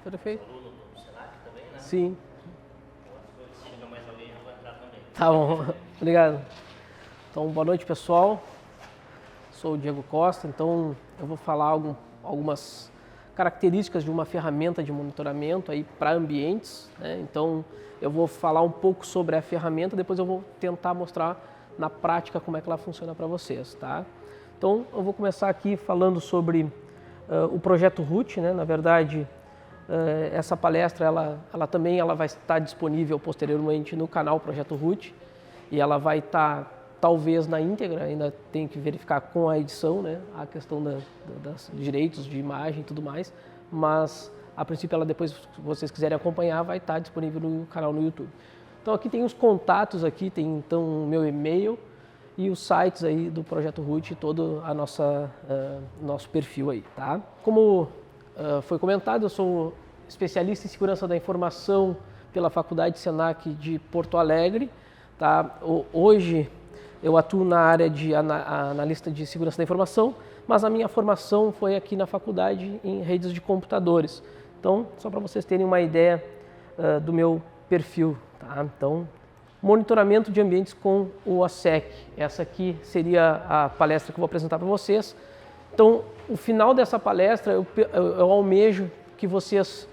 Perfeito. Aluno do Senac também, né? Sim. Se chega mais alguém, eu vou entrar também. Tá bom. Obrigado. Então, boa noite, pessoal. Sou o Diego Costa, então eu vou falar algumas características de uma ferramenta de monitoramento aí para ambientes, né? Então, eu vou falar um pouco sobre a ferramenta, depois eu vou tentar mostrar na prática como é que ela funciona para vocês, tá? Então, eu vou começar aqui falando sobre o projeto Root, né? Na verdade, essa palestra ela também vai estar disponível posteriormente no canal Projeto Root e ela vai estar talvez na íntegra, ainda tem que verificar com a edição, né, a questão dos direitos de imagem e tudo mais, mas a princípio ela depois, se vocês quiserem acompanhar, vai estar disponível no canal no YouTube. Então aqui tem os contatos, aqui tem então o meu e-mail e os sites aí do Projeto Root, todo a nosso perfil aí, tá? Como foi comentado, eu sou especialista em segurança da informação pela Faculdade Senac de Porto Alegre, tá? Hoje eu atuo na área de analista de segurança da informação, mas a minha formação foi aqui na faculdade em redes de computadores. Então, só para vocês terem uma ideia do meu perfil, tá? Então, monitoramento de ambientes com o OSSEC. Essa aqui seria a palestra que eu vou apresentar para vocês. Então, o final dessa palestra, eu almejo que vocês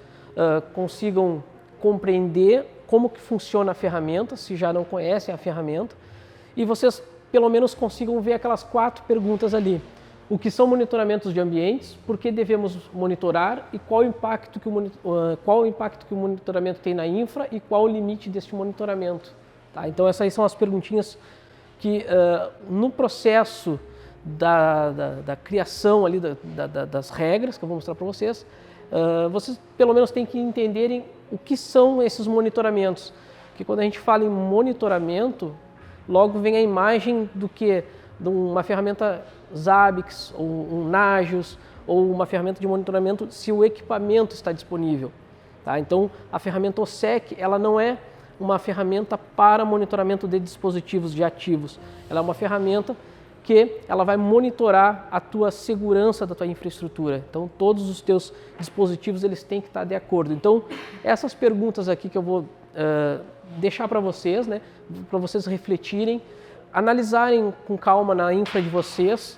consigam compreender como que funciona a ferramenta, se já não conhecem a ferramenta, e vocês pelo menos consigam ver aquelas 4 perguntas ali. O que são monitoramentos de ambientes, por que devemos monitorar e qual o impacto que o monitoramento tem na infra e qual o limite deste monitoramento. Tá? Então essas são as perguntinhas que no processo da criação ali das regras que eu vou mostrar para vocês, vocês pelo menos têm que entenderem o que são esses monitoramentos. Porque quando a gente fala em monitoramento, logo vem a imagem de uma ferramenta Zabbix, ou um Nagios, ou uma ferramenta de monitoramento se o equipamento está disponível. Tá? Então, a ferramenta OSSEC, ela não é uma ferramenta para monitoramento de dispositivos de ativos. Ela é uma ferramenta que ela vai monitorar a tua segurança da tua infraestrutura. Então, todos os teus dispositivos eles têm que estar de acordo. Então, essas perguntas aqui que eu vou deixar para vocês, né, para vocês refletirem, analisarem com calma na infra de vocês,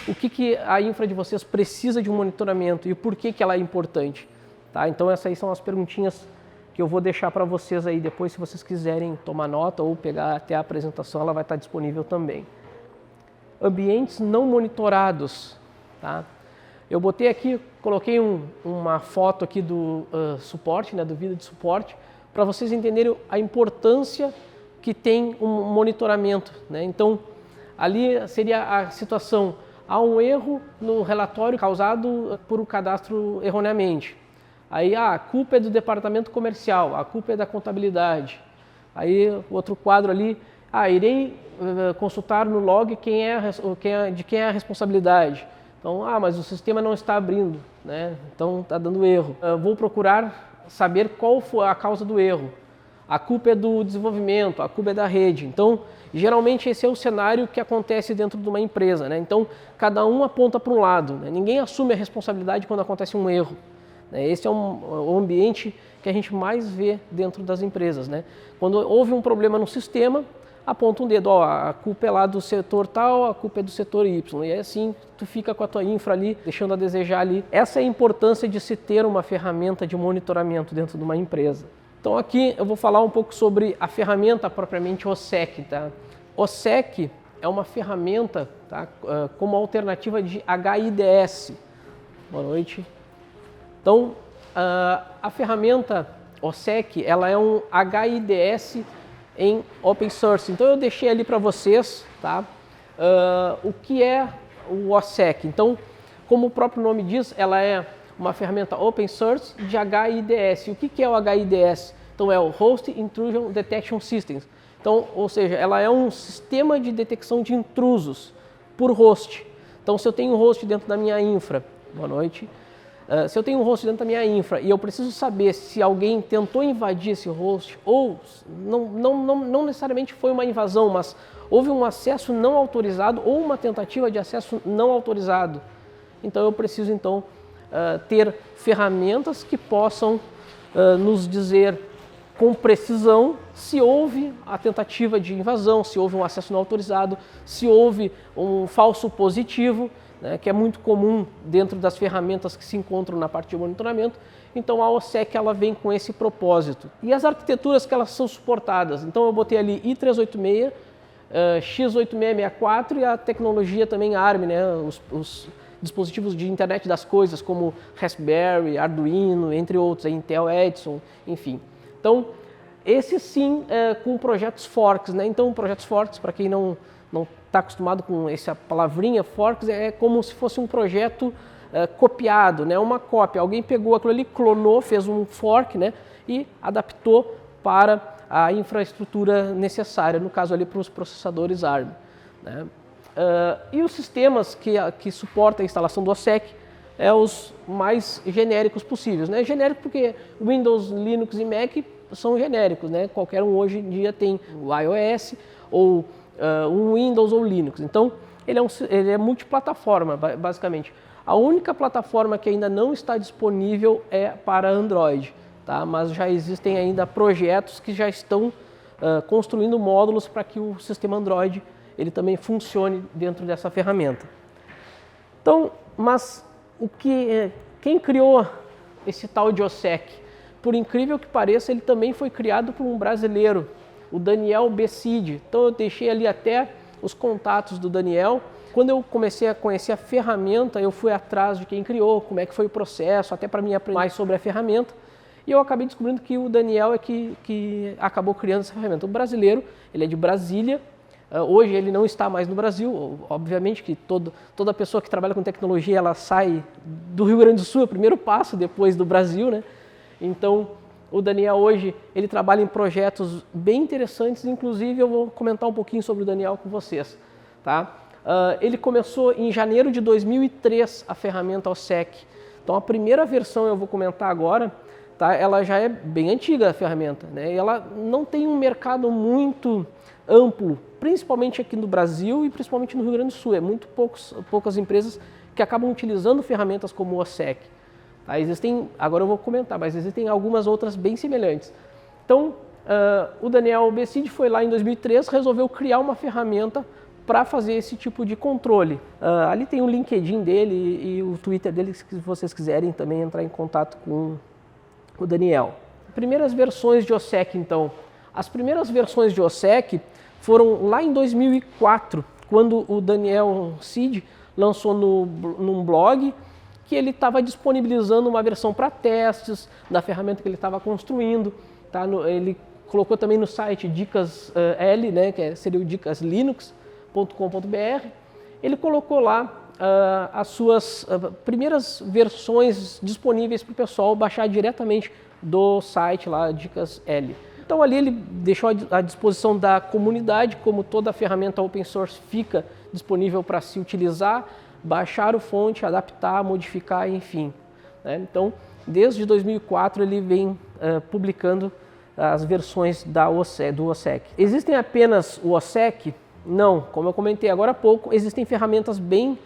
o que a infra de vocês precisa de um monitoramento e por que ela é importante. Tá? Então essas aí são as perguntinhas que eu vou deixar para vocês aí depois, se vocês quiserem tomar nota ou pegar até a apresentação, ela vai estar disponível também. Ambientes não monitorados. Tá? Eu botei aqui, coloquei uma foto aqui do suporte, né, do vídeo de suporte, para vocês entenderem a importância que tem um monitoramento, né? Então, ali seria a situação, há um erro no relatório causado por um cadastro erroneamente. Aí, a culpa é do departamento comercial, a culpa é da contabilidade. Aí, outro quadro ali, irei consultar no log de quem é a responsabilidade. Então, mas o sistema não está abrindo, né? Então está dando erro. Vou procurar saber qual foi a causa do erro. A culpa é do desenvolvimento, a culpa é da rede. Então, geralmente esse é o cenário que acontece dentro de uma empresa, né? Então, cada um aponta para um lado, né? Ninguém assume a responsabilidade quando acontece um erro, né? Esse é o ambiente que a gente mais vê dentro das empresas, né? Quando houve um problema no sistema, aponta um dedo, a culpa é lá do setor tal, a culpa é do setor Y. E assim, tu fica com a tua infra ali, deixando a desejar ali. Essa é a importância de se ter uma ferramenta de monitoramento dentro de uma empresa. Então aqui eu vou falar um pouco sobre a ferramenta propriamente OSSEC. Tá? OSSEC é uma ferramenta, tá, como alternativa de HIDS. Boa noite. Então, a ferramenta OSSEC, ela é um HIDS em open source. Então eu deixei ali para vocês, tá? O que é o OSSEC. Então, como o próprio nome diz, ela é uma ferramenta open source de HIDS. O que é o HIDS? Então é o Host Intrusion Detection Systems. Então, ou seja, ela é um sistema de detecção de intrusos por host. Então, se eu tenho um host dentro da minha infra, boa noite. Se eu tenho um host dentro da minha infra e eu preciso saber se alguém tentou invadir esse host ou não necessariamente foi uma invasão, mas houve um acesso não autorizado ou uma tentativa de acesso não autorizado, então eu preciso ter ferramentas que possam nos dizer com precisão se houve a tentativa de invasão, se houve um acesso não autorizado, se houve um falso positivo, né, que é muito comum dentro das ferramentas que se encontram na parte de monitoramento. Então a OSSEC ela vem com esse propósito. E as arquiteturas que elas são suportadas, então eu botei ali i386, x8664 e a tecnologia também ARM, né, os dispositivos de internet das coisas como Raspberry, Arduino, entre outros, a Intel Edison, enfim. Então, esse sim com projetos forks, né? Então, projetos forks, para quem não está acostumado com essa palavrinha, forks é como se fosse um projeto copiado, né? Uma cópia. Alguém pegou aquilo ali, clonou, fez um fork, né? E adaptou para a infraestrutura necessária, no caso ali para os processadores ARM, né? E os sistemas que suportam a instalação do OSSEC os mais genéricos possíveis, né? Genérico porque Windows, Linux e Mac são genéricos, né? Qualquer um hoje em dia tem o iOS ou um Windows ou Linux. Então ele é multiplataforma, basicamente. A única plataforma que ainda não está disponível é para Android, tá? Mas já existem ainda projetos que já estão construindo módulos para que o sistema Android ele também funcione dentro dessa ferramenta. Então, mas quem criou esse tal de OSSEC? Por incrível que pareça, ele também foi criado por um brasileiro, o Daniel Beside. Então eu deixei ali até os contatos do Daniel. Quando eu comecei a conhecer a ferramenta, eu fui atrás de quem criou, como é que foi o processo, até para mim aprender mais sobre a ferramenta. E eu acabei descobrindo que o Daniel é que acabou criando essa ferramenta. O brasileiro, ele é de Brasília. Hoje ele não está mais no Brasil, obviamente que toda pessoa que trabalha com tecnologia ela sai do Rio Grande do Sul, é o primeiro passo depois do Brasil, né? Então o Daniel hoje ele trabalha em projetos bem interessantes, inclusive eu vou comentar um pouquinho sobre o Daniel com vocês, tá? Ele começou em janeiro de 2003 a ferramenta OSSEC, então a primeira versão eu vou comentar agora, tá? Ela já é bem antiga a ferramenta, né? E ela não tem um mercado muito amplo, principalmente aqui no Brasil e principalmente no Rio Grande do Sul. É muito poucas empresas que acabam utilizando ferramentas como o OSSEC. Tá? Agora eu vou comentar, mas existem algumas outras bem semelhantes. Então, o Daniel Beside foi lá em 2003, resolveu criar uma ferramenta para fazer esse tipo de controle. Ali tem o LinkedIn dele e o Twitter dele, se vocês quiserem também entrar em contato com o Daniel. Primeiras versões de OSSEC, então. As primeiras versões de OSSEC foram lá em 2004, quando o Daniel Cid lançou num blog que ele estava disponibilizando uma versão para testes da ferramenta que ele estava construindo. Tá? Ele colocou também no site Dicas L, né, que seria o dicaslinux.com.br. Ele colocou lá as suas primeiras versões disponíveis para o pessoal baixar diretamente do site lá, Dicas L. Então ali ele deixou à disposição da comunidade, como toda ferramenta open source fica disponível para se utilizar, baixar o fonte, adaptar, modificar, enfim. Né? Então, desde 2004 ele vem publicando as versões do OSSEC. Existem apenas o OSSEC? Não, como eu comentei agora há pouco, existem ferramentas bem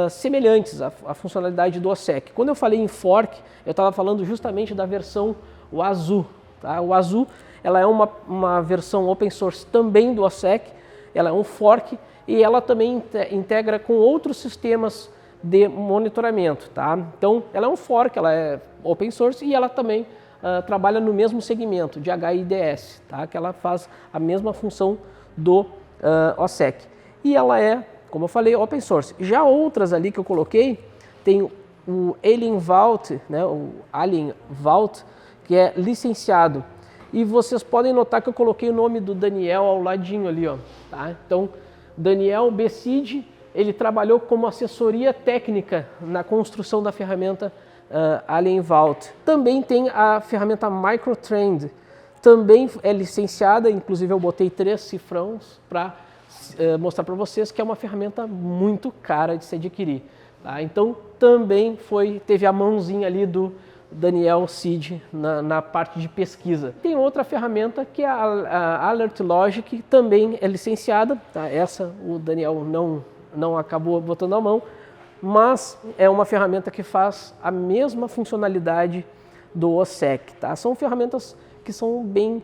semelhantes à funcionalidade do OSSEC. Quando eu falei em fork, eu estava falando justamente da versão Wazoo. Tá? O Wazoo ela é uma versão open source também do OSSEC, ela é um fork e ela também integra com outros sistemas de monitoramento. Tá? Então, ela é um fork, ela é open source e ela também trabalha no mesmo segmento de HIDS, tá? Que ela faz a mesma função do OSSEC. E ela é, como eu falei, open source. Já outras ali que eu coloquei, tem o Alien Vault, né? O Alien Vault, que é licenciado. E vocês podem notar que eu coloquei o nome do Daniel ao ladinho ali, ó, tá? Então, Daniel Beside, ele trabalhou como assessoria técnica na construção da ferramenta Alien Vault. Também tem a ferramenta MicroTrend, também é licenciada, inclusive eu botei 3 cifrões para mostrar para vocês que é uma ferramenta muito cara de se adquirir. Tá? Então, também teve a mãozinha ali do Daniel Cid na parte de pesquisa. Tem outra ferramenta que é a Alert Logic, que também é licenciada. Tá? Essa o Daniel não acabou botando a mão, mas é uma ferramenta que faz a mesma funcionalidade do OSSEC, tá? São ferramentas que são bem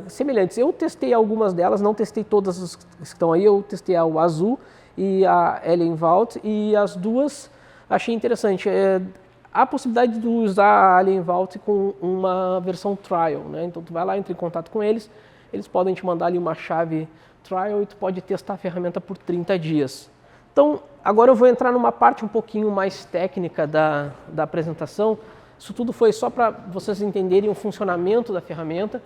semelhantes. Eu testei algumas delas, não testei todas as que estão aí, eu testei a Azul e a Alien Vault, e as duas achei interessante. Há a possibilidade de usar a Alien Vault com uma versão trial, né? Então tu vai lá, entra em contato com eles podem te mandar ali uma chave trial e tu pode testar a ferramenta por 30 dias. Então, agora eu vou entrar numa parte um pouquinho mais técnica da apresentação. Isso tudo foi só para vocês entenderem o funcionamento da ferramenta,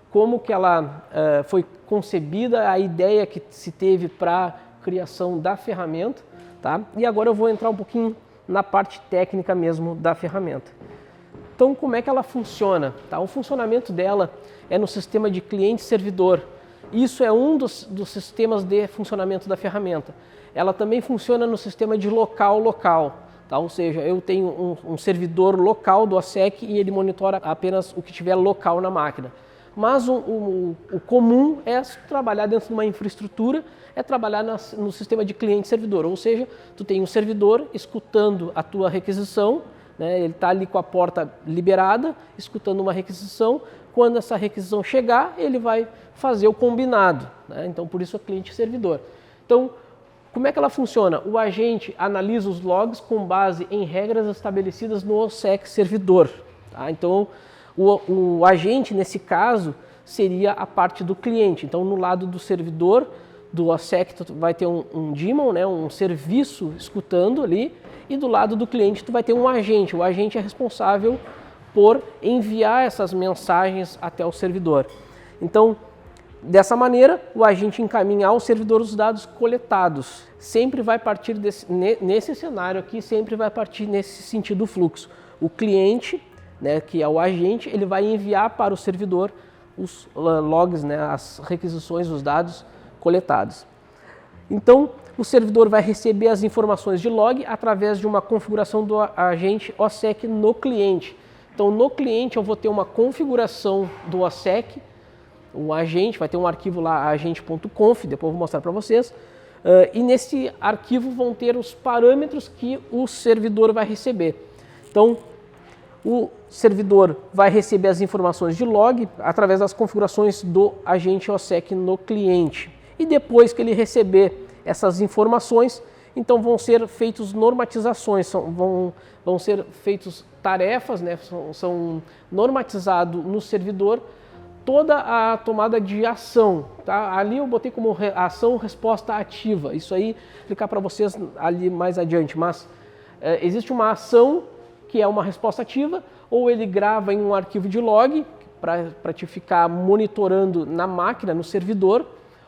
como que ela foi concebida, a ideia que se teve para a criação da ferramenta, tá? E agora eu vou entrar um pouquinho na parte técnica mesmo da ferramenta. Então, como é que ela funciona? Tá? O funcionamento dela é no sistema de cliente-servidor. Isso é um dos sistemas de funcionamento da ferramenta. Ela também funciona no sistema de local-local. Tá? Ou seja, eu tenho um servidor local do OSSEC e ele monitora apenas o que tiver local na máquina. Mas o comum é trabalhar dentro de uma infraestrutura, é trabalhar no sistema de cliente-servidor. Ou seja, tu tem um servidor escutando a tua requisição, né? Ele está ali com a porta liberada, escutando uma requisição. Quando essa requisição chegar, ele vai fazer o combinado, né? Então, por isso é cliente-servidor. Então, como é que ela funciona? O agente analisa os logs com base em regras estabelecidas no OSSEC servidor. Tá? Então, o agente, nesse caso, seria a parte do cliente. Então, no lado do servidor, do OSSEC, tu vai ter um daemon, né? Um serviço escutando ali, e do lado do cliente tu vai ter um agente. O agente é responsável por enviar essas mensagens até o servidor. Então, dessa maneira, o agente encaminha ao servidor os dados coletados. Sempre vai partir nesse cenário aqui, sempre vai partir nesse sentido fluxo. O cliente, né, que é o agente, ele vai enviar para o servidor os logs, né, as requisições, os dados coletados. Então, o servidor vai receber as informações de log através de uma configuração do agente OSSEC no cliente. Então, no cliente eu vou ter uma configuração do OSSEC, o agente vai ter um arquivo lá, agente.conf, depois eu vou mostrar para vocês, e nesse arquivo vão ter os parâmetros que o servidor vai receber. Então, o servidor vai receber as informações de log através das configurações do agente OSSEC no cliente. E depois que ele receber essas informações, então vão ser feitas normatizações, vão ser feitas tarefas, né? São normatizado no servidor toda a tomada de ação. Tá? Ali eu botei como ação resposta ativa, isso aí vou explicar para vocês ali mais adiante, mas existe uma ação que é uma resposta ativa, ou ele grava em um arquivo de log para te ficar monitorando na máquina, no servidor,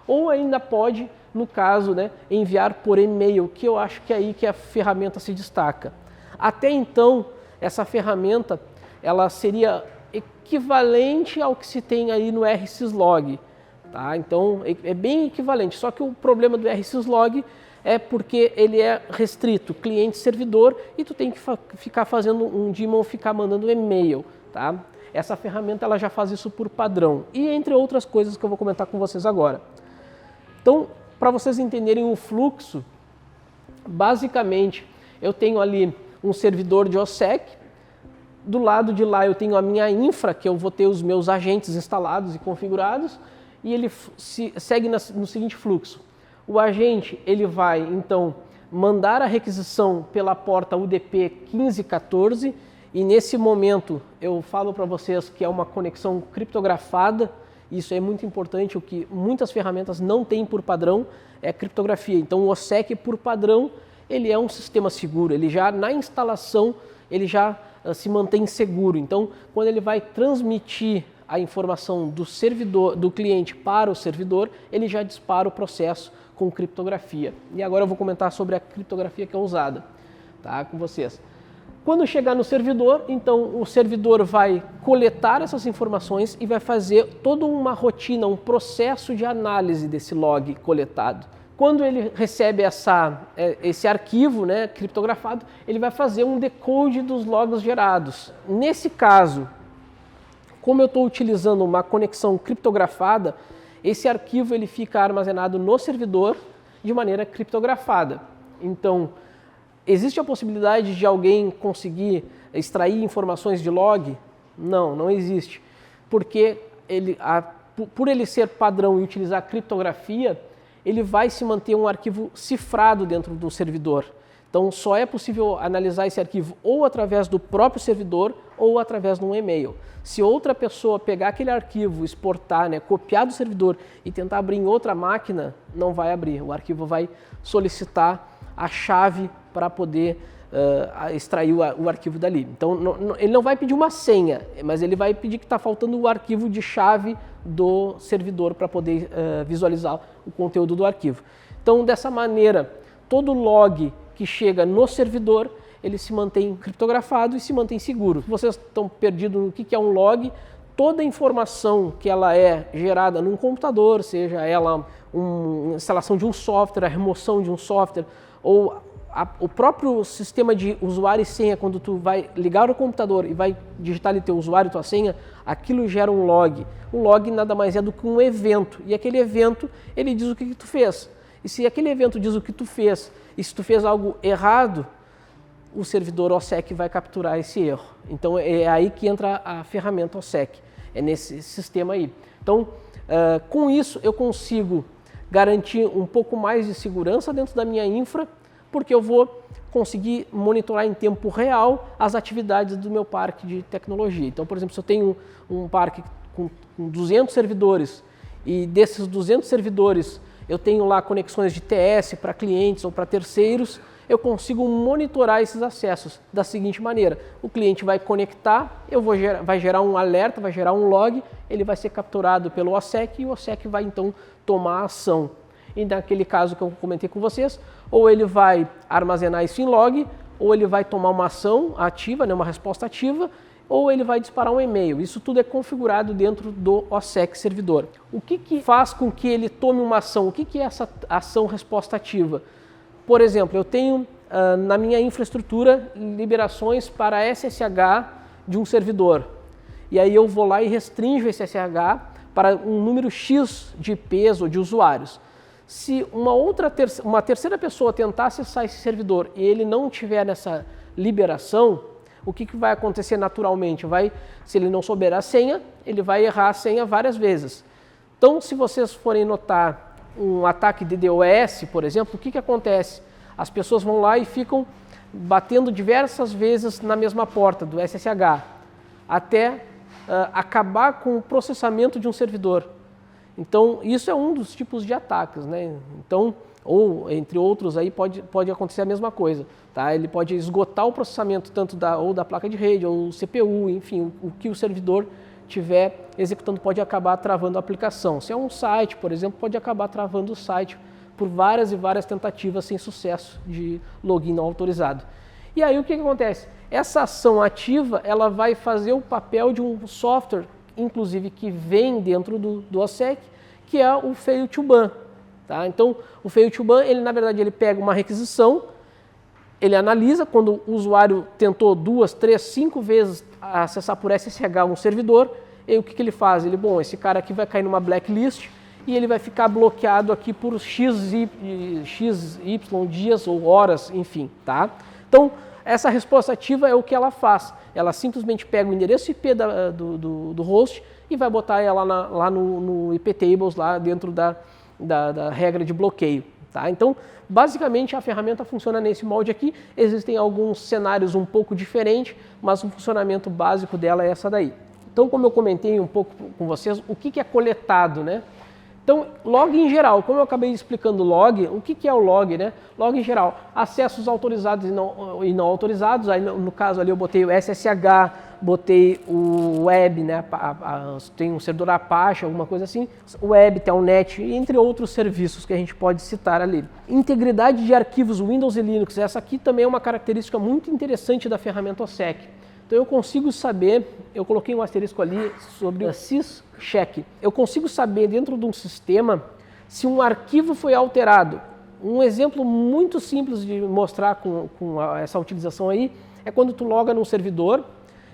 ou ainda pode, no caso, né, enviar por e-mail, que eu acho que é aí que a ferramenta se destaca. Até então, essa ferramenta ela seria equivalente ao que se tem aí no rsyslog. Tá? Então, é bem equivalente, só que o problema do rsyslog é porque ele é restrito, cliente-servidor, e tu tem que ficar fazendo um daemon, ficar mandando e-mail. Tá? Essa ferramenta ela já faz isso por padrão, e entre outras coisas que eu vou comentar com vocês agora. Então, para vocês entenderem o fluxo, basicamente, eu tenho ali um servidor de OSSEC, do lado de lá eu tenho a minha infra, que eu vou ter os meus agentes instalados e configurados, e ele segue no seguinte fluxo. O agente ele vai, então, mandar a requisição pela porta UDP 1514, e nesse momento eu falo para vocês que é uma conexão criptografada. Isso é muito importante, o que muitas ferramentas não têm por padrão é criptografia. Então o OSSEC por padrão, ele é um sistema seguro, ele já na instalação, ele já se mantém seguro. Então quando ele vai transmitir a informação do servidor, do cliente para o servidor, ele já dispara o processo com criptografia. E agora eu vou comentar sobre a criptografia que é usada, tá, com vocês. Quando chegar no servidor, então o servidor vai coletar essas informações e vai fazer toda uma rotina, um processo de análise desse log coletado. Quando ele recebe esse arquivo, né, criptografado, ele vai fazer um decode dos logs gerados. Nesse caso, como eu estou utilizando uma conexão criptografada, esse arquivo ele fica armazenado no servidor de maneira criptografada. Então, Existe a possibilidade de alguém conseguir extrair informações de log? Não, não existe. Porque por ele ser padrão e utilizar criptografia, ele vai se manter um arquivo cifrado dentro do servidor. Então, só é possível analisar esse arquivo ou através do próprio servidor ou através de um e-mail. Se outra pessoa pegar aquele arquivo, exportar, copiar do servidor e tentar abrir em outra máquina, não vai abrir. O arquivo vai solicitar a chave para poder extrair o arquivo dali. Então, ele não vai pedir uma senha, mas ele vai pedir que está faltando o arquivo de chave do servidor para poder visualizar o conteúdo do arquivo. Então, dessa maneira, todo log que chega no servidor, ele se mantém criptografado e se mantém seguro. Se vocês estão perdidos no que é um log, toda a informação que ela é gerada num computador, seja ela uma instalação de um software, a remoção de um software, ou o próprio sistema de usuário e senha, quando tu vai ligar o computador e vai digitar ali teu usuário e tua senha, aquilo gera um log. O log nada mais é do que um evento, e aquele evento, ele diz o que tu fez. E se aquele evento diz o que tu fez, e se tu fez algo errado, o servidor OSSEC vai capturar esse erro. Então é aí que entra a ferramenta OSSEC, é nesse sistema aí. Então, com isso eu consigo garantir um pouco mais de segurança dentro da minha infra, porque eu vou conseguir monitorar em tempo real as atividades do meu parque de tecnologia. Então, por exemplo, se eu tenho um parque com 200 servidores e desses 200 servidores eu tenho lá conexões de TS para clientes ou para terceiros, eu consigo monitorar esses acessos da seguinte maneira: o cliente vai conectar, vai gerar um alerta, vai gerar um log, ele vai ser capturado pelo OSSEC e o OSSEC vai então tomar ação. E naquele caso que eu comentei com vocês, ou ele vai armazenar isso em log, ou ele vai tomar uma ação ativa, uma resposta ativa, ou ele vai disparar um e-mail. Isso tudo é configurado dentro do OSSEC servidor. O que faz com que ele tome uma ação? O que é essa ação resposta ativa? Por exemplo, eu tenho na minha infraestrutura liberações para SSH de um servidor. E aí eu vou lá e restringo esse SSH para um número X de IPs ou de usuários. Se uma terceira pessoa tentar acessar esse servidor e ele não tiver nessa liberação, o que vai acontecer naturalmente? Se ele não souber a senha, ele vai errar a senha várias vezes. Então, se vocês forem notar um ataque de DDoS, por exemplo, o que acontece? As pessoas vão lá e ficam batendo diversas vezes na mesma porta do SSH, até acabar com o processamento de um servidor. Então, isso é um dos tipos de ataques, Então, ou entre outros aí pode acontecer a mesma coisa, tá? Ele pode esgotar o processamento tanto ou da placa de rede ou CPU, enfim, o que o servidor estiver executando pode acabar travando a aplicação. Se é um site, por exemplo, pode acabar travando o site por várias e várias tentativas sem sucesso de login não autorizado. E aí o que acontece? Essa ação ativa, ela vai fazer o papel de um software, inclusive que vem dentro do OSSEC, que é o fail to ban. Tá? Então, o fail to ban, na verdade, ele pega uma requisição, ele analisa quando o usuário tentou 2, 3, 5 vezes acessar por SSH um servidor, e o que ele faz? Esse cara aqui vai cair numa blacklist e ele vai ficar bloqueado aqui por XY dias ou horas, enfim. Tá? Então, essa resposta ativa é o que ela faz. Ela simplesmente pega o endereço IP do host e vai botar ela lá no IP tables, lá dentro da regra de bloqueio. Tá? Então, basicamente, a ferramenta funciona nesse molde aqui. Existem alguns cenários um pouco diferentes, mas o funcionamento básico dela é essa daí. Então, como eu comentei um pouco com vocês, o que é coletado, Então, log em geral, como eu acabei explicando log, o que é o log, Log em geral, acessos autorizados e não autorizados, aí no caso ali eu botei o SSH, botei o web, tem um servidor Apache, alguma coisa assim, o web, telnet, entre outros serviços que a gente pode citar ali. Integridade de arquivos Windows e Linux, essa aqui também é uma característica muito interessante da ferramenta OSSEC. Então eu consigo saber, eu coloquei um asterisco ali sobre o syscheck. Eu consigo saber dentro de um sistema se um arquivo foi alterado. Um exemplo muito simples de mostrar com essa utilização aí é quando tu loga num servidor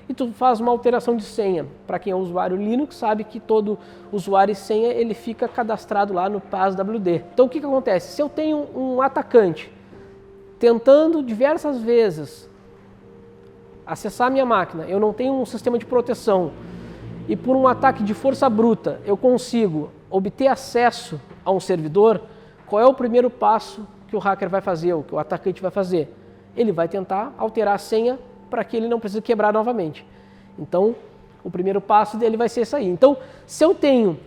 e tu faz uma alteração de senha. Para quem é usuário Linux sabe que todo usuário e senha ele fica cadastrado lá no PASWD. Então o que acontece? Se eu tenho um atacante tentando diversas vezes acessar a minha máquina, eu não tenho um sistema de proteção e por um ataque de força bruta eu consigo obter acesso a um servidor, qual é o primeiro passo que o hacker vai fazer, ou que o atacante vai fazer? Ele vai tentar alterar a senha para que ele não precise quebrar novamente. Então, o primeiro passo dele vai ser isso aí. Então, se eu tenho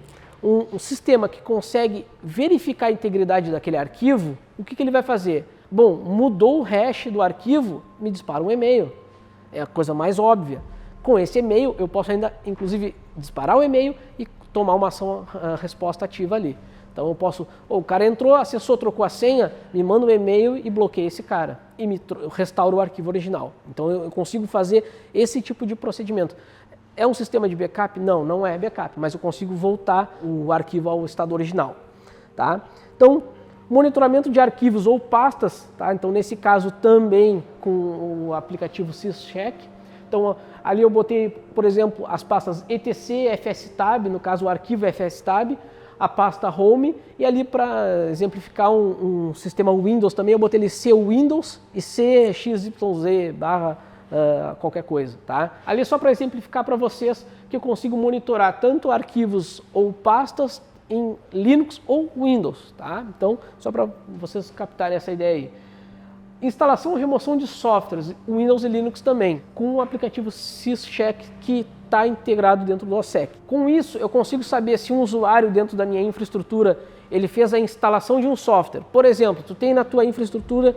um sistema que consegue verificar a integridade daquele arquivo, o que ele vai fazer? Bom, mudou o hash do arquivo, me dispara um e-mail. É a coisa mais óbvia. Com esse e-mail, eu posso ainda, inclusive, disparar o e-mail e tomar uma ação, resposta ativa ali. Então eu posso, o cara entrou, acessou, trocou a senha, me manda um e-mail e bloqueia esse cara. E me restaura o arquivo original. Então eu consigo fazer esse tipo de procedimento. É um sistema de backup? Não, não é backup, mas eu consigo voltar o arquivo ao estado original. Tá? Então, monitoramento de arquivos ou pastas, tá? Então nesse caso também com o aplicativo syscheck. Então ali eu botei, por exemplo, as pastas etc, fstab, no caso o arquivo fstab, a pasta home, e ali para exemplificar um sistema Windows também eu botei ali cwindows e cxyz barra qualquer coisa, tá? Ali só para exemplificar para vocês que eu consigo monitorar tanto arquivos ou pastas em Linux ou Windows, tá? Então, só para vocês captarem essa ideia aí. Instalação e remoção de softwares, Windows e Linux também, com o aplicativo syscheck que está integrado dentro do OSSEC. Com isso, eu consigo saber se um usuário dentro da minha infraestrutura, ele fez a instalação de um software. Por exemplo, tu tem na tua infraestrutura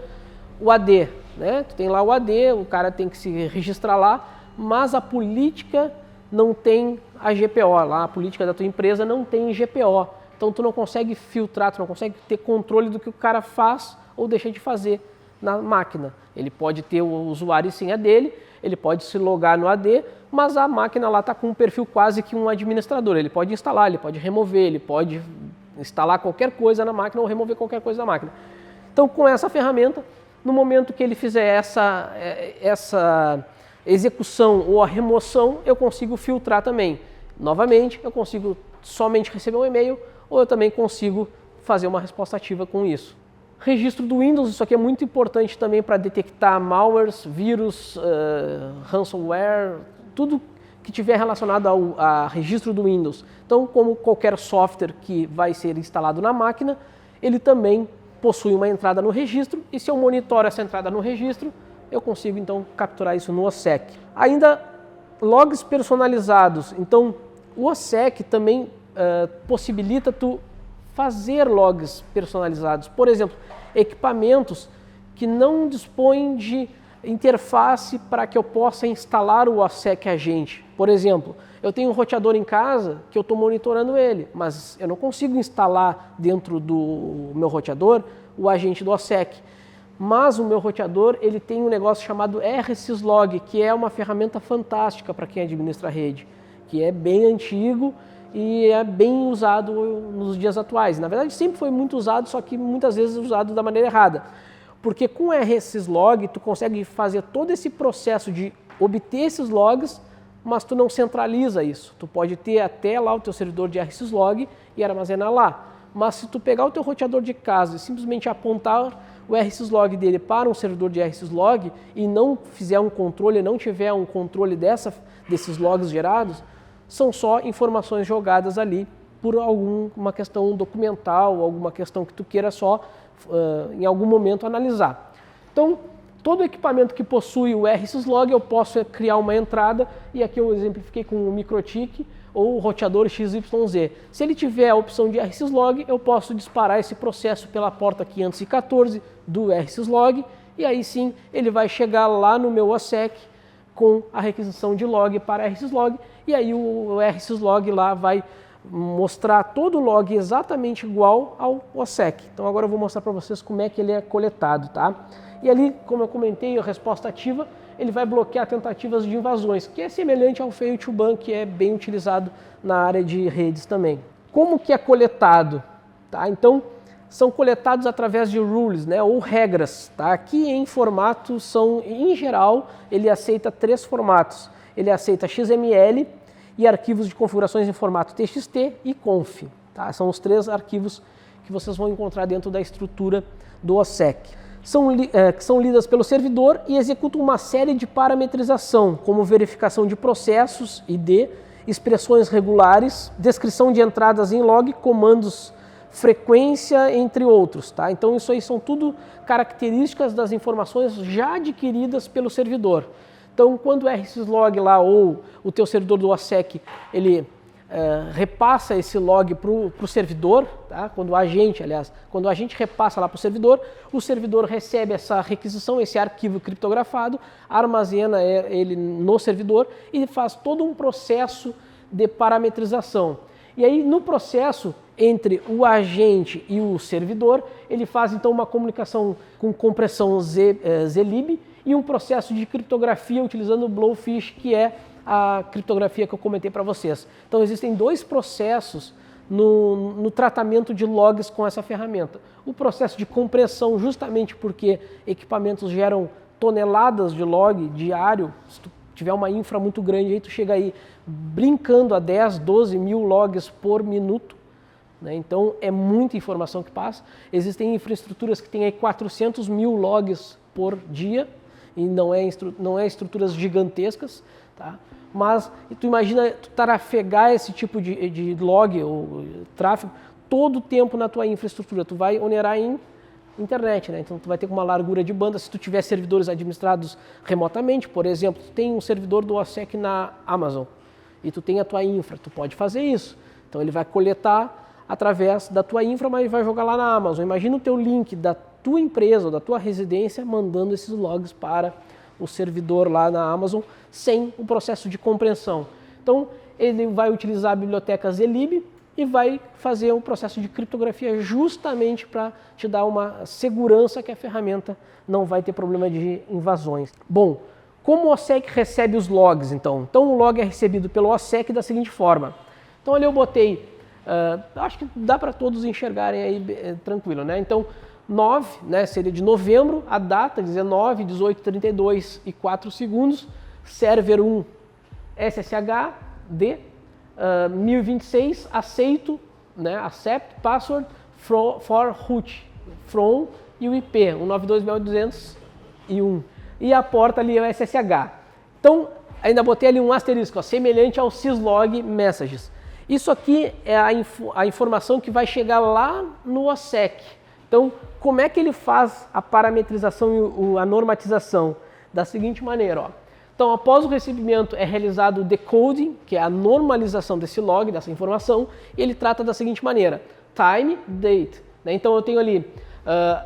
o AD, né? Tu tem lá o AD, o cara tem que se registrar lá, mas a política não tem a GPO, lá a política da tua empresa não tem GPO. Então tu não consegue filtrar, tu não consegue ter controle do que o cara faz ou deixa de fazer na máquina. Ele pode ter o usuário e senha dele, ele pode se logar no AD, mas a máquina lá está com um perfil quase que um administrador. Ele pode instalar, ele pode remover, ele pode instalar qualquer coisa na máquina ou remover qualquer coisa da máquina. Então com essa ferramenta, no momento que ele fizer essa execução ou a remoção, eu consigo filtrar também. Novamente, eu consigo somente receber um e-mail ou eu também consigo fazer uma resposta ativa com isso. Registro do Windows, isso aqui é muito importante também para detectar malwares, vírus, ransomware, tudo que tiver relacionado a registro do Windows. Então, como qualquer software que vai ser instalado na máquina, ele também possui uma entrada no registro e se eu monitoro essa entrada no registro, eu consigo então capturar isso no OSSEC. Ainda logs personalizados, então o OSSEC também possibilita tu fazer logs personalizados. Por exemplo, equipamentos que não dispõem de interface para que eu possa instalar o OSSEC agente. Por exemplo, eu tenho um roteador em casa que eu estou monitorando ele, mas eu não consigo instalar dentro do meu roteador o agente do OSSEC. Mas o meu roteador ele tem um negócio chamado rsyslog, que é uma ferramenta fantástica para quem administra a rede, que é bem antigo e é bem usado nos dias atuais. Na verdade, sempre foi muito usado, só que muitas vezes usado da maneira errada. Porque com rsyslog, tu consegue fazer todo esse processo de obter esses logs, mas tu não centraliza isso. Tu pode ter até lá o teu servidor de rsyslog e armazenar lá. Mas se tu pegar o teu roteador de casa e simplesmente apontar o rsyslog dele para um servidor de rsyslog e não fizer um controle, não tiver um controle desses logs gerados, são só informações jogadas ali por alguma questão documental, alguma questão que tu queira só em algum momento analisar. Então, todo equipamento que possui o rsyslog eu posso criar uma entrada e aqui eu exemplifiquei com o MikroTik ou o roteador XYZ. Se ele tiver a opção de rsyslog, eu posso disparar esse processo pela porta 514 do rsyslog e aí sim ele vai chegar lá no meu OSSEC com a requisição de log para rsyslog e aí o rsyslog lá vai mostrar todo o log exatamente igual ao OSSEC. Então agora eu vou mostrar para vocês como é que ele é coletado, tá? E ali, como eu comentei, a resposta ativa, ele vai bloquear tentativas de invasões, que é semelhante ao fail2ban, que é bem utilizado na área de redes também. Como que é coletado? Tá? Então, são coletados através de rules, né, ou regras. Tá? Aqui em formato são, em geral, ele aceita 3 formatos. Ele aceita XML e arquivos de configurações em formato TXT e conf. Tá? São os 3 arquivos que vocês vão encontrar dentro da estrutura do OSSEC. que são lidas pelo servidor e executam uma série de parametrização, como verificação de processos, ID, expressões regulares, descrição de entradas em log, comandos, frequência, entre outros. Tá? Então isso aí são tudo características das informações já adquiridas pelo servidor. Então quando o rsyslog lá ou o teu servidor do OSSEC, ele repassa esse log para o servidor, tá? Quando a gente repassa lá para o servidor recebe essa requisição, esse arquivo criptografado, armazena ele no servidor e faz todo um processo de parametrização. E aí no processo entre o agente e o servidor, ele faz então uma comunicação com compressão zlib e um processo de criptografia utilizando o Blowfish, que é a criptografia que eu comentei para vocês. Então existem dois processos no tratamento de logs com essa ferramenta. O processo de compressão, justamente porque equipamentos geram toneladas de log diário. Se tu tiver uma infra muito grande, aí tu chega aí brincando a 10, 12 mil logs por minuto. Né? Então é muita informação que passa. Existem infraestruturas que têm aí 400 mil logs por dia, e não é estruturas gigantescas, tá? Mas tu imagina tu trafegar esse tipo de log ou tráfego todo o tempo na tua infraestrutura. Tu vai onerar em internet, né? Então tu vai ter uma largura de banda se tu tiver servidores administrados remotamente. Por exemplo, tu tem um servidor do OSSEC na Amazon e tu tem a tua infra, tu pode fazer isso. Então ele vai coletar através da tua infra, mas vai jogar lá na Amazon. Imagina o teu link da tua empresa ou da tua residência mandando esses logs para o servidor lá na Amazon sem o processo de compreensão. Então ele vai utilizar a biblioteca zlib e vai fazer um processo de criptografia justamente para te dar uma segurança que a ferramenta não vai ter problema de invasões. Bom, como o OSSEC recebe os logs então? Então o log é recebido pelo OSSEC da seguinte forma. Então ali eu botei, acho que dá para todos enxergarem aí tranquilo, né? Então 9, né, seria de novembro, a data 19, 18, 32 e 4 segundos, server 1 SSH D 1026, aceito, né, accept password for root, from e o IP 192.168.201 e a porta ali é o SSH. Então ainda botei ali um asterisco, ó, semelhante ao syslog messages. Isso aqui é a informação que vai chegar lá no OSSEC. Então, como é que ele faz a parametrização e a normatização? Da seguinte maneira, ó. Então, após o recebimento é realizado o decoding, que é a normalização desse log, dessa informação, e ele trata da seguinte maneira, time, date. Né? Então, eu tenho ali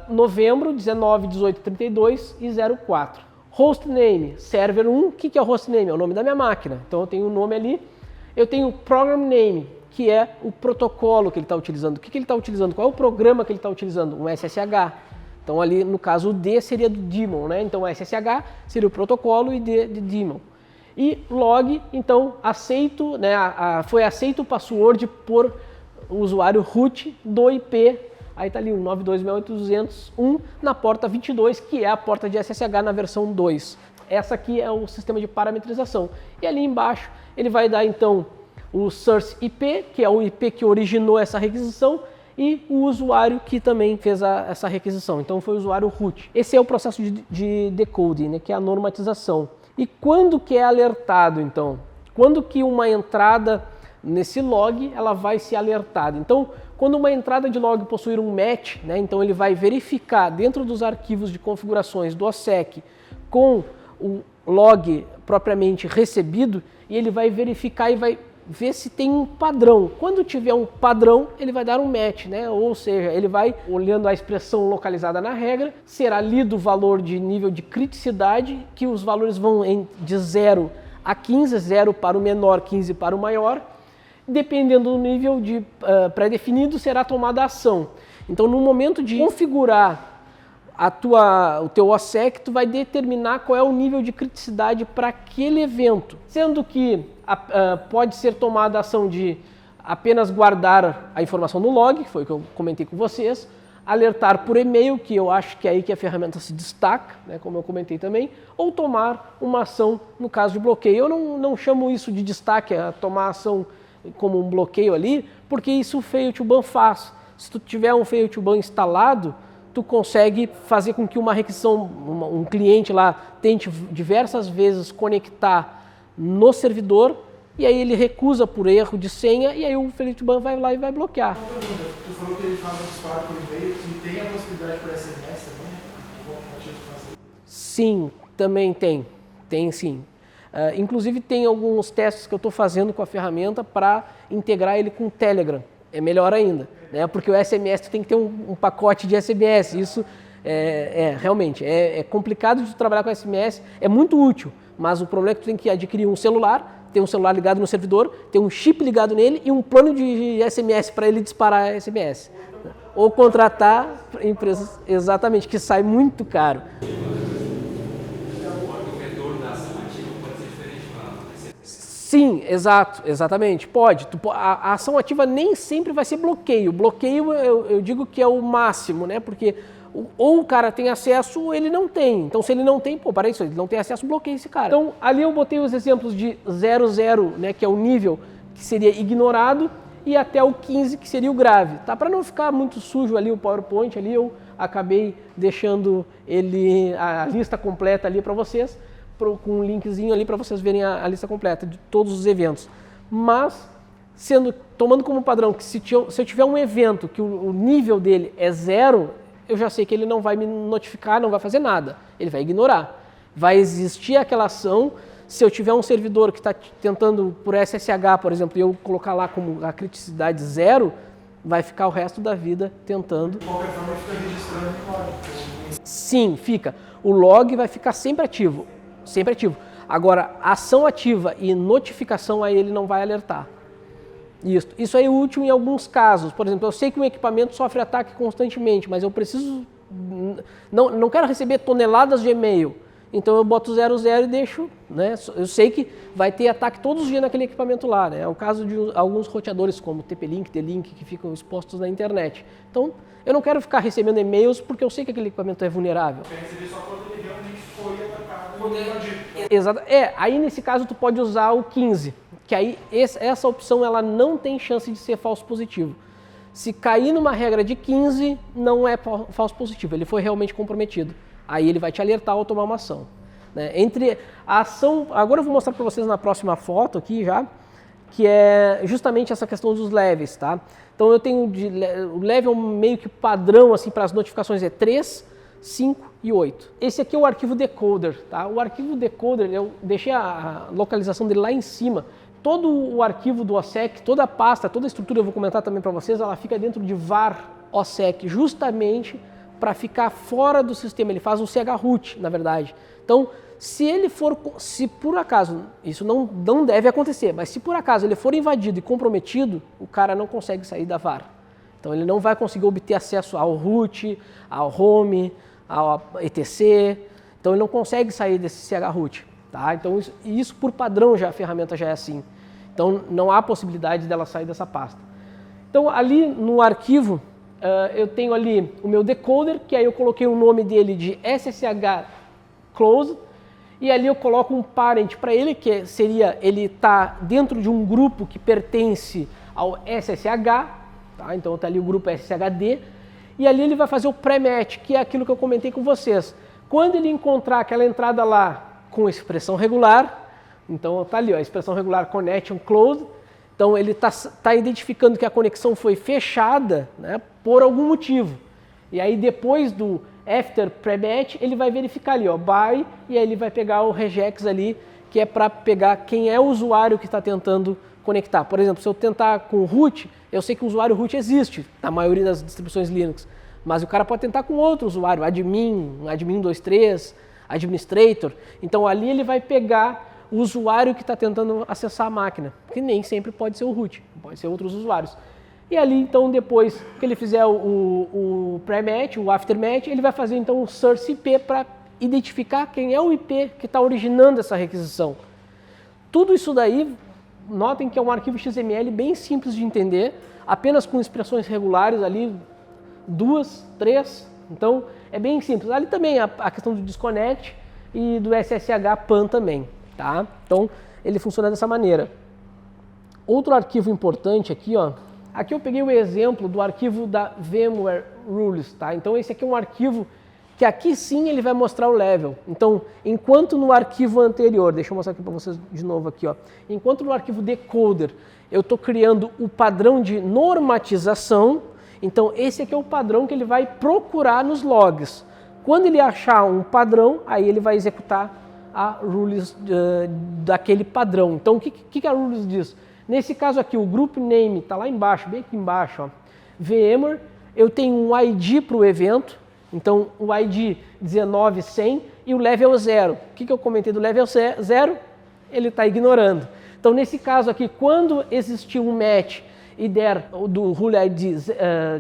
novembro, 19, 18, 32 e 04. Hostname, server 1, o que é o hostname? É o nome da minha máquina. Então, eu tenho o nome ali. Eu tenho o program name, que é o protocolo que ele está utilizando. O que ele está utilizando? Qual é o programa que ele está utilizando? Um SSH. Então ali no caso o D seria do daemon, né? Então SSH seria o protocolo e D de daemon. E log, então aceito, né? Foi aceito o password por usuário root do IP. Aí está ali 192.168.201 na porta 22, que é a porta de SSH na versão 2. Essa aqui é o sistema de parametrização. E ali embaixo ele vai dar então o source IP, que é o IP que originou essa requisição, e o usuário que também fez essa requisição. Então foi o usuário root. Esse é o processo de decoding, né, que é a normatização. E quando que é alertado, então? Quando que uma entrada nesse log ela vai ser alertada? Então, quando uma entrada de log possuir um match, né, então ele vai verificar dentro dos arquivos de configurações do OSSEC com o log propriamente recebido, e ele vai verificar e vai ver se tem um padrão. Quando tiver um padrão, ele vai dar um match, né? Ou seja, ele vai, olhando a expressão localizada na regra, será lido o valor de nível de criticidade, que os valores vão de 0 a 15, 0 para o menor, 15 para o maior. Dependendo do nível de pré-definido, será tomada a ação. Então, no momento de configurar o teu OSSEC, tu vai determinar qual é o nível de criticidade para aquele evento, sendo que pode ser tomada a ação de apenas guardar a informação no log, que foi o que eu comentei com vocês, alertar por e-mail, que eu acho que é aí que a ferramenta se destaca, né, como eu comentei também, ou tomar uma ação no caso de bloqueio. Eu não chamo isso de destaque, tomar ação como um bloqueio ali, porque isso o Fail2Ban faz. Se tu tiver um Fail2Ban instalado, tu consegue fazer com que uma requisição, um cliente lá tente diversas vezes conectar no servidor e aí ele recusa por erro de senha e aí o Felicban vai lá e vai bloquear. Uma pergunta, tu falou que ele faz um disparo por e-mail e tem a possibilidade por SMS também? Sim, também tem. Tem sim. Inclusive tem alguns testes que eu estou fazendo com a ferramenta para integrar ele com o Telegram. É melhor ainda, né? Porque o SMS tu tem que ter um pacote de SMS. Isso realmente é complicado de trabalhar com SMS, é muito útil, mas o problema é que tu tem que adquirir um celular, ter um celular ligado no servidor, ter um chip ligado nele e um plano de SMS para ele disparar SMS. Ou contratar empresas, exatamente, que sai muito caro. Sim, exatamente, pode. A ação ativa nem sempre vai ser bloqueio. Bloqueio eu digo que é o máximo, né? Porque ou o cara tem acesso ou ele não tem. Então se ele não tem, para isso, ele não tem acesso, bloqueia esse cara. Então ali eu botei os exemplos de 00, né, que é o nível que seria ignorado, e até o 15, que seria o grave. Tá? Para não ficar muito sujo ali o PowerPoint, ali eu acabei deixando a lista completa ali para vocês, com um linkzinho ali para vocês verem a lista completa de todos os eventos. Mas, tomando como padrão que se eu tiver um evento que o nível dele é 0, eu já sei que ele não vai me notificar, não vai fazer nada. Ele vai ignorar. Vai existir aquela ação. Se eu tiver um servidor que está tentando por SSH, por exemplo, e eu colocar lá como a criticidade 0, vai ficar o resto da vida tentando. De qualquer forma, fica registrando o log. Sim, fica. O log vai ficar sempre ativo. Sempre ativo. Agora, ação ativa e notificação aí ele não vai alertar. Isso é útil em alguns casos. Por exemplo, eu sei que um equipamento sofre ataque constantemente, mas eu preciso... Não quero receber toneladas de e-mail. Então eu boto 00 e deixo, né? Eu sei que vai ter ataque todos os dias naquele equipamento lá, né? É o caso de alguns roteadores como TP-Link, D-Link, que ficam expostos na internet. Então, eu não quero ficar recebendo e-mails porque eu sei que aquele equipamento é vulnerável. Quer receber só quando ele realmente foi atacado e invadido. Exato. Aí nesse caso tu pode usar o 15, que aí essa opção ela não tem chance de ser falso positivo. Se cair numa regra de 15, não é falso positivo, ele foi realmente comprometido. Aí ele vai te alertar ao tomar uma ação. Né? Entre a ação, agora eu vou mostrar para vocês na próxima foto aqui já, que é justamente essa questão dos levels, tá? Então eu tenho o level meio que padrão assim para as notificações é 3, 5 e 8. Esse aqui é o arquivo decoder, tá? O arquivo decoder, eu deixei a localização dele lá em cima. Todo o arquivo do OSSEC, toda a pasta, toda a estrutura, eu vou comentar também para vocês, ela fica dentro de var OSSEC, justamente para ficar fora do sistema. Ele faz um chroot, na verdade. Então, se por acaso, isso não deve acontecer, mas se por acaso ele for invadido e comprometido, o cara não consegue sair da var. Então ele não vai conseguir obter acesso ao root, ao home, ao etc. Então ele não consegue sair desse chroot. Tá? Então isso por padrão a ferramenta já é assim. Então não há possibilidade dela sair dessa pasta. Então ali no arquivo eu tenho ali o meu decoder, que aí eu coloquei o nome dele de SSH closed, e ali eu coloco um parent para ele, que seria, ele está dentro de um grupo que pertence ao SSH, tá? Então está ali o grupo SSHD, e ali ele vai fazer o pré-match, que é aquilo que eu comentei com vocês. Quando ele encontrar aquela entrada lá com expressão regular, então está ali, ó, a expressão regular connection closed, então ele está identificando que a conexão foi fechada, né, por algum motivo. E aí depois do after pre-match, ele vai verificar ali, ó, by, e aí ele vai pegar o regex ali, que é para pegar quem é o usuário que está tentando conectar. Por exemplo, se eu tentar com o root, eu sei que o usuário root existe na maioria das distribuições Linux, mas o cara pode tentar com outro usuário, admin 23, administrator. Então ali ele vai pegar o usuário que está tentando acessar a máquina, que nem sempre pode ser o root, pode ser outros usuários. E ali, então, depois que ele fizer o pré-match, o after-match, ele vai fazer, então, o source IP para identificar quem é o IP que está originando essa requisição. Tudo isso daí, notem que é um arquivo XML bem simples de entender, apenas com expressões regulares ali, 2, 3, então é bem simples. Ali também a questão do disconnect e do SSH PAN também, tá? Então, ele funciona dessa maneira. Outro arquivo importante aqui, ó, Aqui eu peguei o exemplo do arquivo da VMware Rules, tá? Então esse aqui é um arquivo que aqui sim ele vai mostrar o level. Então, enquanto no arquivo anterior, deixa eu mostrar aqui para vocês de novo aqui, ó. Enquanto no arquivo decoder eu estou criando o padrão de normatização, então esse aqui é o padrão que ele vai procurar nos logs. Quando ele achar um padrão, aí ele vai executar a rules daquele padrão. Então, o que a rules diz? Nesse caso aqui, o group name está lá embaixo, bem aqui embaixo, ó. VMware, eu tenho um ID para o evento, então o ID 19100 e o level 0. O que eu comentei do level 0? Ele está ignorando. Então, nesse caso aqui, quando existir um match e der do rule ID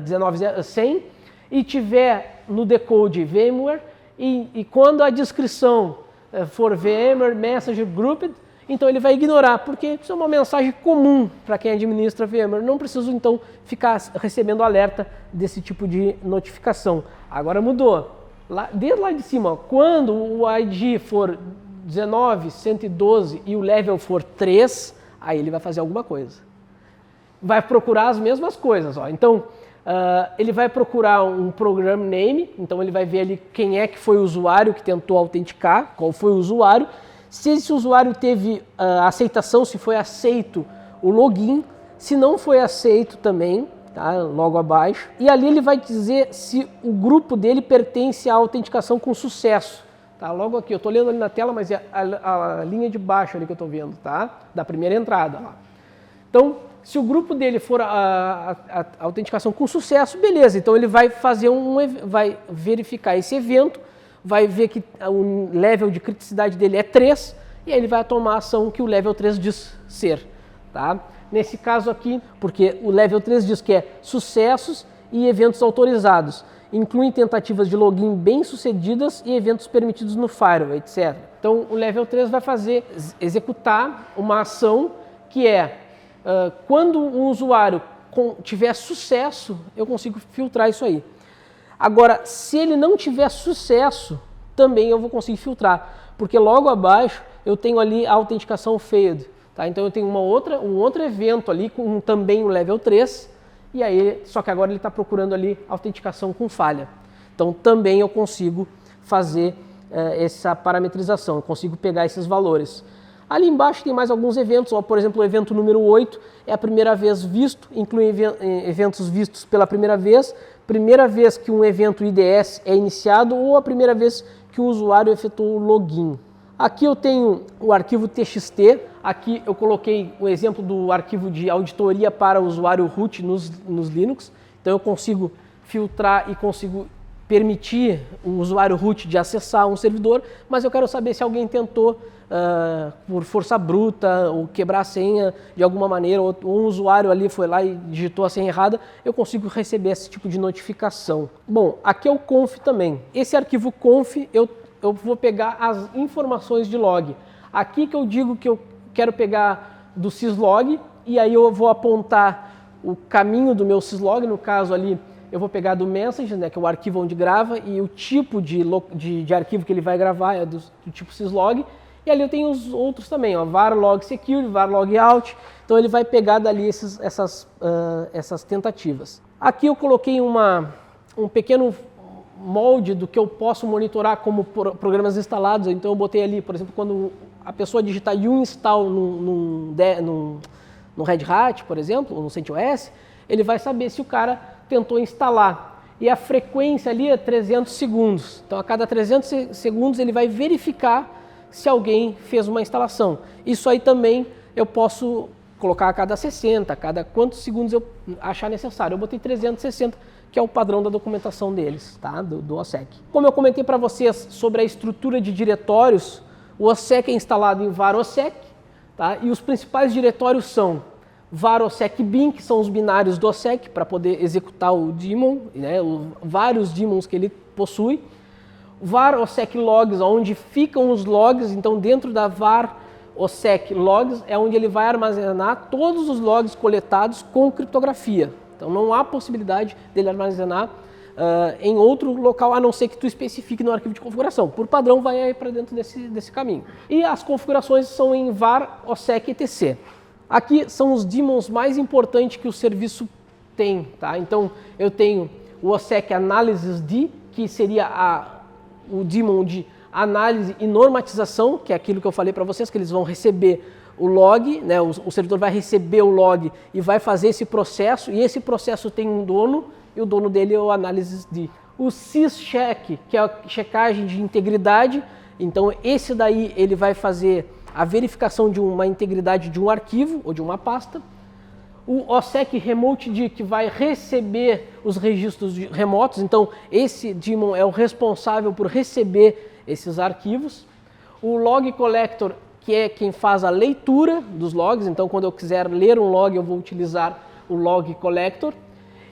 19100 e tiver no decode VMware, e quando a descrição for VMware Message Grouped, então ele vai ignorar, porque isso é uma mensagem comum para quem administra VMware. Não preciso então ficar recebendo alerta desse tipo de notificação. Agora mudou. Desde lá de cima, ó, quando o ID for 19.112 e o level for 3, aí ele vai fazer alguma coisa. Vai procurar as mesmas coisas. Ó. Então, ele vai procurar um program name, então ele vai ver ali quem é que foi o usuário que tentou autenticar, qual foi o usuário. Se esse usuário teve aceitação, se foi aceito o login, se não foi aceito também, tá? Logo abaixo. E ali ele vai dizer se o grupo dele pertence à autenticação com sucesso. Tá? Logo aqui, eu estou lendo ali na tela, mas é a linha de baixo ali que eu estou vendo, tá? Da primeira entrada. Lá. Então, se o grupo dele for a autenticação com sucesso, beleza. Então ele vai fazer vai verificar esse evento, vai ver que o level de criticidade dele é 3 e aí ele vai tomar a ação que o level 3 diz ser. Tá? Nesse caso aqui, porque o level 3 diz que é sucessos e eventos autorizados, incluem tentativas de login bem-sucedidas e eventos permitidos no firewall, etc. Então o level 3 vai executar uma ação que é quando um usuário tiver sucesso, eu consigo filtrar isso aí. Agora, se ele não tiver sucesso, também eu vou conseguir filtrar, porque logo abaixo eu tenho ali a autenticação failed. Tá? Então eu tenho um outro evento ali com também o level 3, e aí, só que agora ele está procurando ali autenticação com falha. Então também eu consigo fazer essa parametrização, eu consigo pegar esses valores. Ali embaixo tem mais alguns eventos, ó, por exemplo, o evento número 8 é a primeira vez visto, inclui eventos vistos pela primeira vez que um evento IDS é iniciado ou a primeira vez que o usuário efetuou o login. Aqui eu tenho o arquivo TXT, aqui eu coloquei o exemplo do arquivo de auditoria para o usuário root nos Linux, então eu consigo filtrar e consigo permitir o usuário root de acessar um servidor, mas eu quero saber se alguém tentou por força bruta ou quebrar a senha de alguma maneira, ou um usuário ali foi lá e digitou a senha errada, eu consigo receber esse tipo de notificação. Bom, aqui é o conf também. Esse arquivo conf eu vou pegar as informações de log. Aqui que eu digo que eu quero pegar do syslog e aí eu vou apontar o caminho do meu syslog, no caso ali eu vou pegar do message, né, que é o arquivo onde grava, e o tipo de arquivo que ele vai gravar é do tipo syslog. E ali eu tenho os outros também, ó, var log security, var log out, então ele vai pegar dali essas tentativas. Aqui eu coloquei um pequeno molde do que eu posso monitorar como programas instalados, então eu botei ali, por exemplo, quando a pessoa digitar install no Red Hat, por exemplo, ou no CentOS, ele vai saber se o cara tentou instalar. E a frequência ali é 300 segundos, então a cada 300 segundos ele vai verificar se alguém fez uma instalação. Isso aí também eu posso colocar a cada 60, a cada quantos segundos eu achar necessário. Eu botei 360, que é o padrão da documentação deles, tá? do OSSEC. Como eu comentei para vocês sobre a estrutura de diretórios, o OSSEC é instalado em var OSSEC, tá? E os principais diretórios são var OSSEC bin, que são os binários do OSSEC, para poder executar o daemon, né? Vários daemons que ele possui. Var OSSEC logs, onde ficam os logs, então dentro da var OSSEC logs é onde ele vai armazenar todos os logs coletados com criptografia. Então não há possibilidade dele armazenar em outro local, a não ser que tu especifique no arquivo de configuração. Por padrão vai aí para dentro desse caminho. E as configurações são em var OSSEC etc. Aqui são os daemons mais importantes que o serviço Tem, tá? Então, eu tenho o OSSEC Analysis D, que seria o daemon de análise e normatização, que é aquilo que eu falei para vocês, que eles vão receber o log, né? O servidor vai receber o log e vai fazer esse processo, e esse processo tem um dono, e o dono dele é o Analysis D. O syscheck, que é a checagem de integridade, então esse daí ele vai fazer a verificação de uma integridade de um arquivo ou de uma pasta. O OSSEC Remote D, que vai receber os registros remotos, então esse daemon é o responsável por receber esses arquivos. O Log Collector, que é quem faz a leitura dos logs, então quando eu quiser ler um log eu vou utilizar o Log Collector.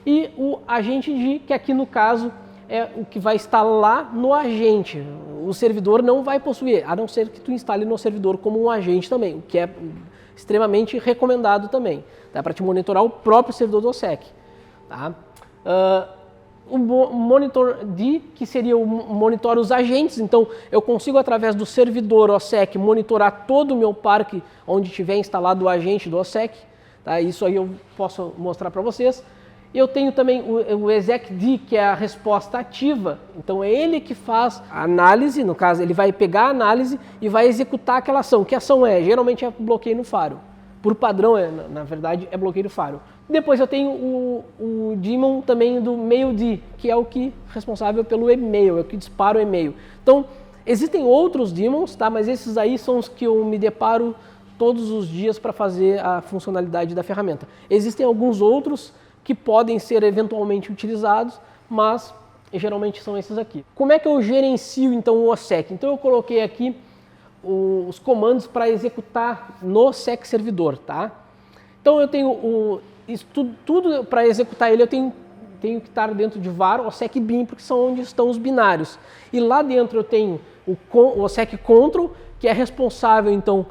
E o agente D, que aqui no caso é o que vai estar lá no agente. O servidor não vai possuir, a não ser que tu instale no servidor como um agente também, o que é extremamente recomendado também. Dá para te monitorar o próprio servidor do OSSEC. Tá? O Monitor D, que seria o monitora os agentes, então eu consigo através do servidor OSSEC monitorar todo o meu parque onde tiver instalado o agente do OSSEC. Tá? Isso aí eu posso mostrar para vocês. Eu tenho também o execd, que é a resposta ativa, então é ele que faz a análise, no caso ele vai pegar a análise e vai executar aquela ação. Que ação é? Geralmente é bloqueio no faro. Por padrão, na verdade, é bloqueio no faro. Depois eu tenho o daemon também do mailD, que é o que é responsável pelo e-mail, é o que dispara o e-mail. Então, existem outros daemons, tá? Mas esses aí são os que eu me deparo todos os dias para fazer a funcionalidade da ferramenta. Existem alguns outros que podem ser eventualmente utilizados, mas geralmente são esses aqui. Como é que eu gerencio então o OSSEC? Então eu coloquei aqui os comandos para executar no SEC servidor, tá? Então eu tenho tudo para executar ele, eu tenho que estar dentro de var, OSSEC bin, porque são onde estão os binários. E lá dentro eu tenho o OSSEC control, que é responsável então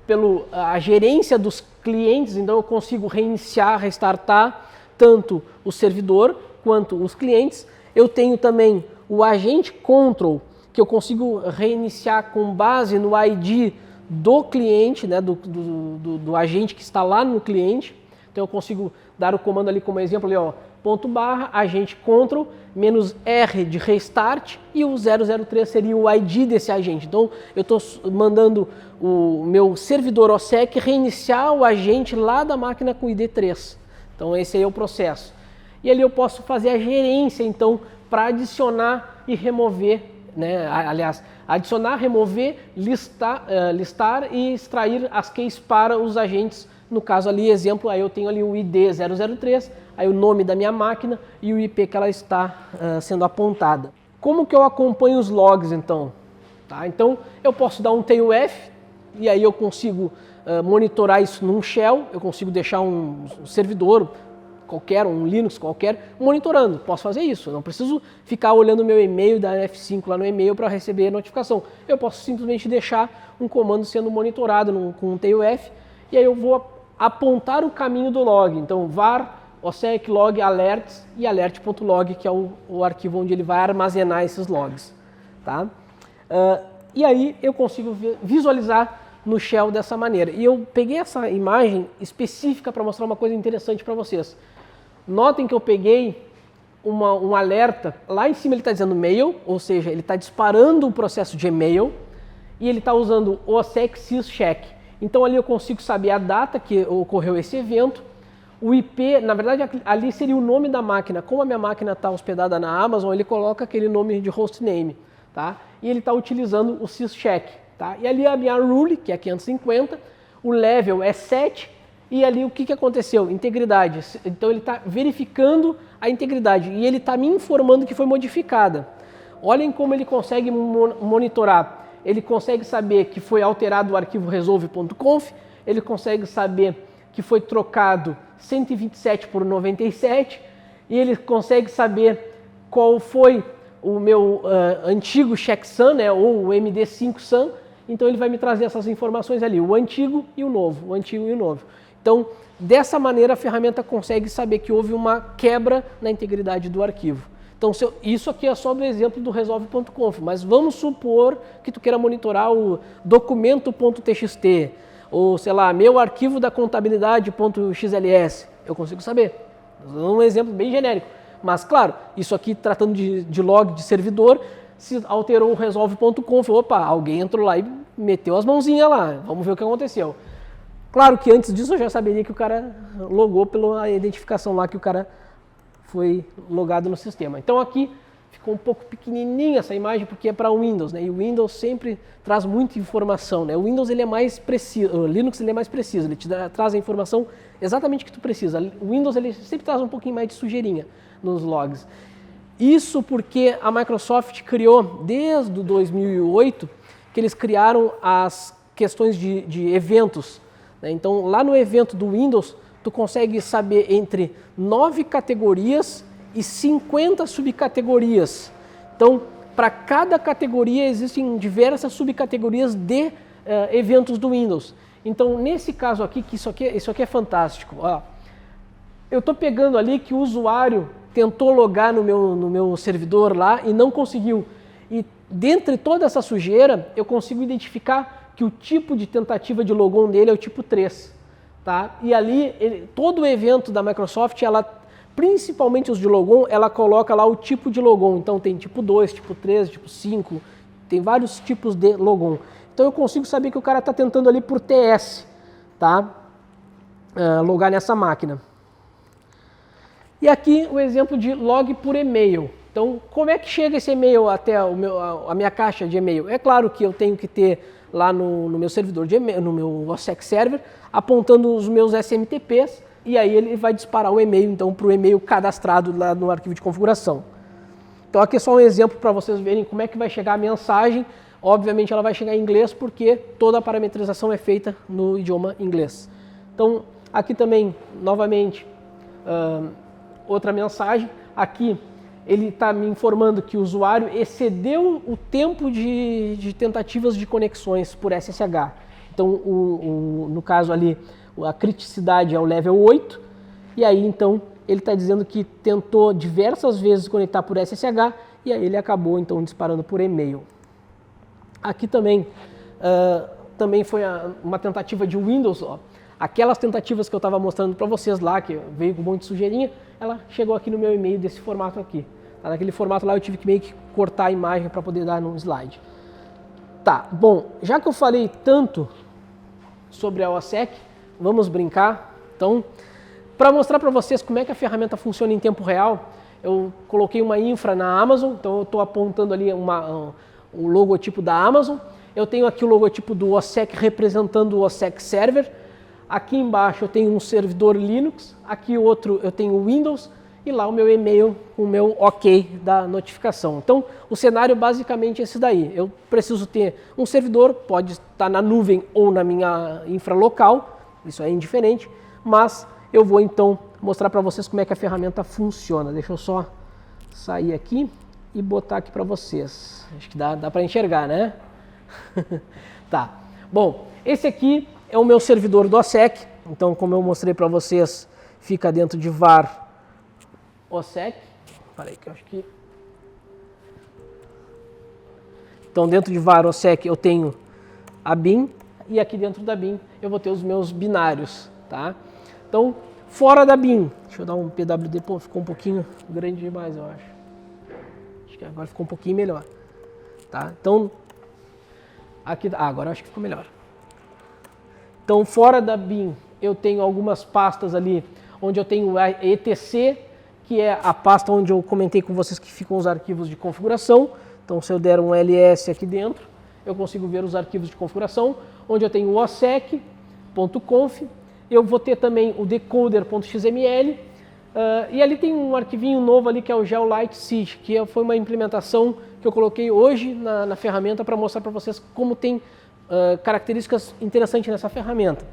pela gerência dos clientes, então eu consigo reiniciar, restartar tanto o servidor quanto os clientes. Eu tenho também o agente control, que eu consigo reiniciar com base no ID do cliente, né, do agente que está lá no cliente. Então eu consigo dar o comando ali como exemplo, ali, ó, / agente control -R de restart, e o 003 seria o ID desse agente. Então eu estou mandando o meu servidor OSSEC reiniciar o agente lá da máquina com ID 3. Então esse aí é o processo. E ali eu posso fazer a gerência, então, para adicionar e remover, né? Aliás, adicionar, remover, listar e extrair as keys para os agentes. No caso ali, exemplo, aí eu tenho ali o ID 003, aí o nome da minha máquina e o IP que ela está sendo apontada. Como que eu acompanho os logs, então? Tá? Então, eu posso dar um TUF e aí eu consigo monitorar isso num shell, eu consigo deixar um servidor qualquer, um Linux qualquer, monitorando. Posso fazer isso, eu não preciso ficar olhando o meu e-mail da F5 lá no e-mail para receber notificação. Eu posso simplesmente deixar um comando sendo monitorado com um TUF, e aí eu vou apontar o caminho do log. Então, var OSSEC log alerts e alert.log, que é o arquivo onde ele vai armazenar esses logs. Tá? E aí eu consigo visualizar no shell dessa maneira. E eu peguei essa imagem específica para mostrar uma coisa interessante para vocês. Notem que eu peguei um alerta, lá em cima ele está dizendo mail, ou seja, ele está disparando o processo de e-mail, e ele está usando o OSSEC syscheck. Então ali eu consigo saber a data que ocorreu esse evento, o IP, na verdade ali seria o nome da máquina. Como a minha máquina está hospedada na Amazon, ele coloca aquele nome de hostname, tá? E ele está utilizando o syscheck. Tá? E ali a minha rule, que é 550, o level é 7, e ali o que aconteceu? Integridade. Então ele está verificando a integridade e ele está me informando que foi modificada. Olhem como ele consegue monitorar. Ele consegue saber que foi alterado o arquivo resolve.conf, ele consegue saber que foi trocado 127 por 97, e ele consegue saber qual foi o meu antigo checksum, né, ou o MD5sum. Então ele vai me trazer essas informações ali, o antigo e o novo, o antigo e o novo. Então, dessa maneira a ferramenta consegue saber que houve uma quebra na integridade do arquivo. Então, isso aqui é só do exemplo do resolve.conf, mas vamos supor que tu queira monitorar o documento.txt, ou sei lá, meu arquivo da contabilidade.xls, eu consigo saber. Um exemplo bem genérico. Mas, claro, isso aqui tratando de log de servidor, se alterou o resolve.conf, opa, alguém entrou lá e meteu as mãozinhas lá, vamos ver o que aconteceu. Claro que antes disso eu já saberia que o cara logou pela identificação lá que o cara foi logado no sistema. Então aqui ficou um pouco pequenininha essa imagem porque é para o Windows, né? E o Windows sempre traz muita informação, né? O Windows ele é mais preciso, o Linux ele é mais preciso, ele te traz a informação exatamente que tu precisa. O Windows ele sempre traz um pouquinho mais de sujeirinha nos logs. Isso porque a Microsoft criou desde o 2008 que eles criaram as questões de eventos, né? Então lá no evento do Windows tu consegue saber entre 9 categorias e 50 subcategorias. Então, para cada categoria existem diversas subcategorias de eventos do Windows. Então, nesse caso aqui, que isso aqui é fantástico. Ó, eu estou pegando ali que o usuário tentou logar no meu servidor lá e não conseguiu. E dentre toda essa sujeira, eu consigo identificar que o tipo de tentativa de logon dele é o tipo 3. Tá? E ali, todo o evento da Microsoft, principalmente os de logon, ela coloca lá o tipo de logon. Então tem tipo 2, tipo 3, tipo 5, tem vários tipos de logon. Então eu consigo saber que o cara está tentando ali por TS, tá? Logar nessa máquina. E aqui o exemplo de log por e-mail. Então como é que chega esse e-mail até a minha caixa de e-mail? É claro que eu tenho que ter lá no meu servidor de e-mail, no meu OSSEC Server, apontando os meus SMTPs, e aí ele vai disparar o e-mail então para o e-mail cadastrado lá no arquivo de configuração. Então aqui é só um exemplo para vocês verem como é que vai chegar a mensagem. Obviamente ela vai chegar em inglês porque toda a parametrização é feita no idioma inglês. Então aqui também, novamente, outra mensagem. Aqui ele está me informando que o usuário excedeu o tempo de tentativas de conexões por SSH. Então, no caso ali, a criticidade é o level 8, e aí então ele está dizendo que tentou diversas vezes conectar por SSH, e aí ele acabou então disparando por e-mail. Aqui também, também foi uma tentativa de Windows, ó. Aquelas tentativas que eu estava mostrando para vocês lá, que veio com um monte de sujeirinha, ela chegou aqui no meu e-mail desse formato aqui. Tá? Naquele formato lá eu tive que meio que cortar a imagem para poder dar num slide. Tá, bom, já que eu falei tanto sobre a OSSEC, vamos brincar. Então, para mostrar para vocês como é que a ferramenta funciona em tempo real, eu coloquei uma infra na Amazon, então eu estou apontando ali um logotipo da Amazon. Eu tenho aqui o logotipo do OSSEC representando o OSSEC Server. Aqui embaixo eu tenho um servidor Linux, aqui outro eu tenho o Windows e lá o meu e-mail com o meu OK da notificação. Então o cenário basicamente é esse daí. Eu preciso ter um servidor, pode estar na nuvem ou na minha infra local, isso é indiferente, mas eu vou então mostrar para vocês como é que a ferramenta funciona. Deixa eu só sair aqui e botar aqui para vocês. Acho que dá para enxergar, né? Tá. Bom, esse aqui é o meu servidor do OSSEC, então como eu mostrei para vocês, fica dentro de var OSSEC. Peraí que eu acho que... Então dentro de var OSSEC eu tenho a bin e aqui dentro da bin eu vou ter os meus binários, tá? Então fora da bin, deixa eu dar um PWD, pô, ficou um pouquinho grande demais eu acho. Acho que agora ficou um pouquinho melhor, tá? Então aqui, agora eu acho que ficou melhor. Então, fora da bin, eu tenho algumas pastas ali, onde eu tenho a etc, que é a pasta onde eu comentei com vocês que ficam os arquivos de configuração. Então, se eu der um ls aqui dentro, eu consigo ver os arquivos de configuração, onde eu tenho o ossec.conf, eu vou ter também o decoder.xml, e ali tem um arquivinho novo ali que é o GeoLightC, que foi uma implementação que eu coloquei hoje na ferramenta para mostrar para vocês como tem características interessantes nessa ferramenta.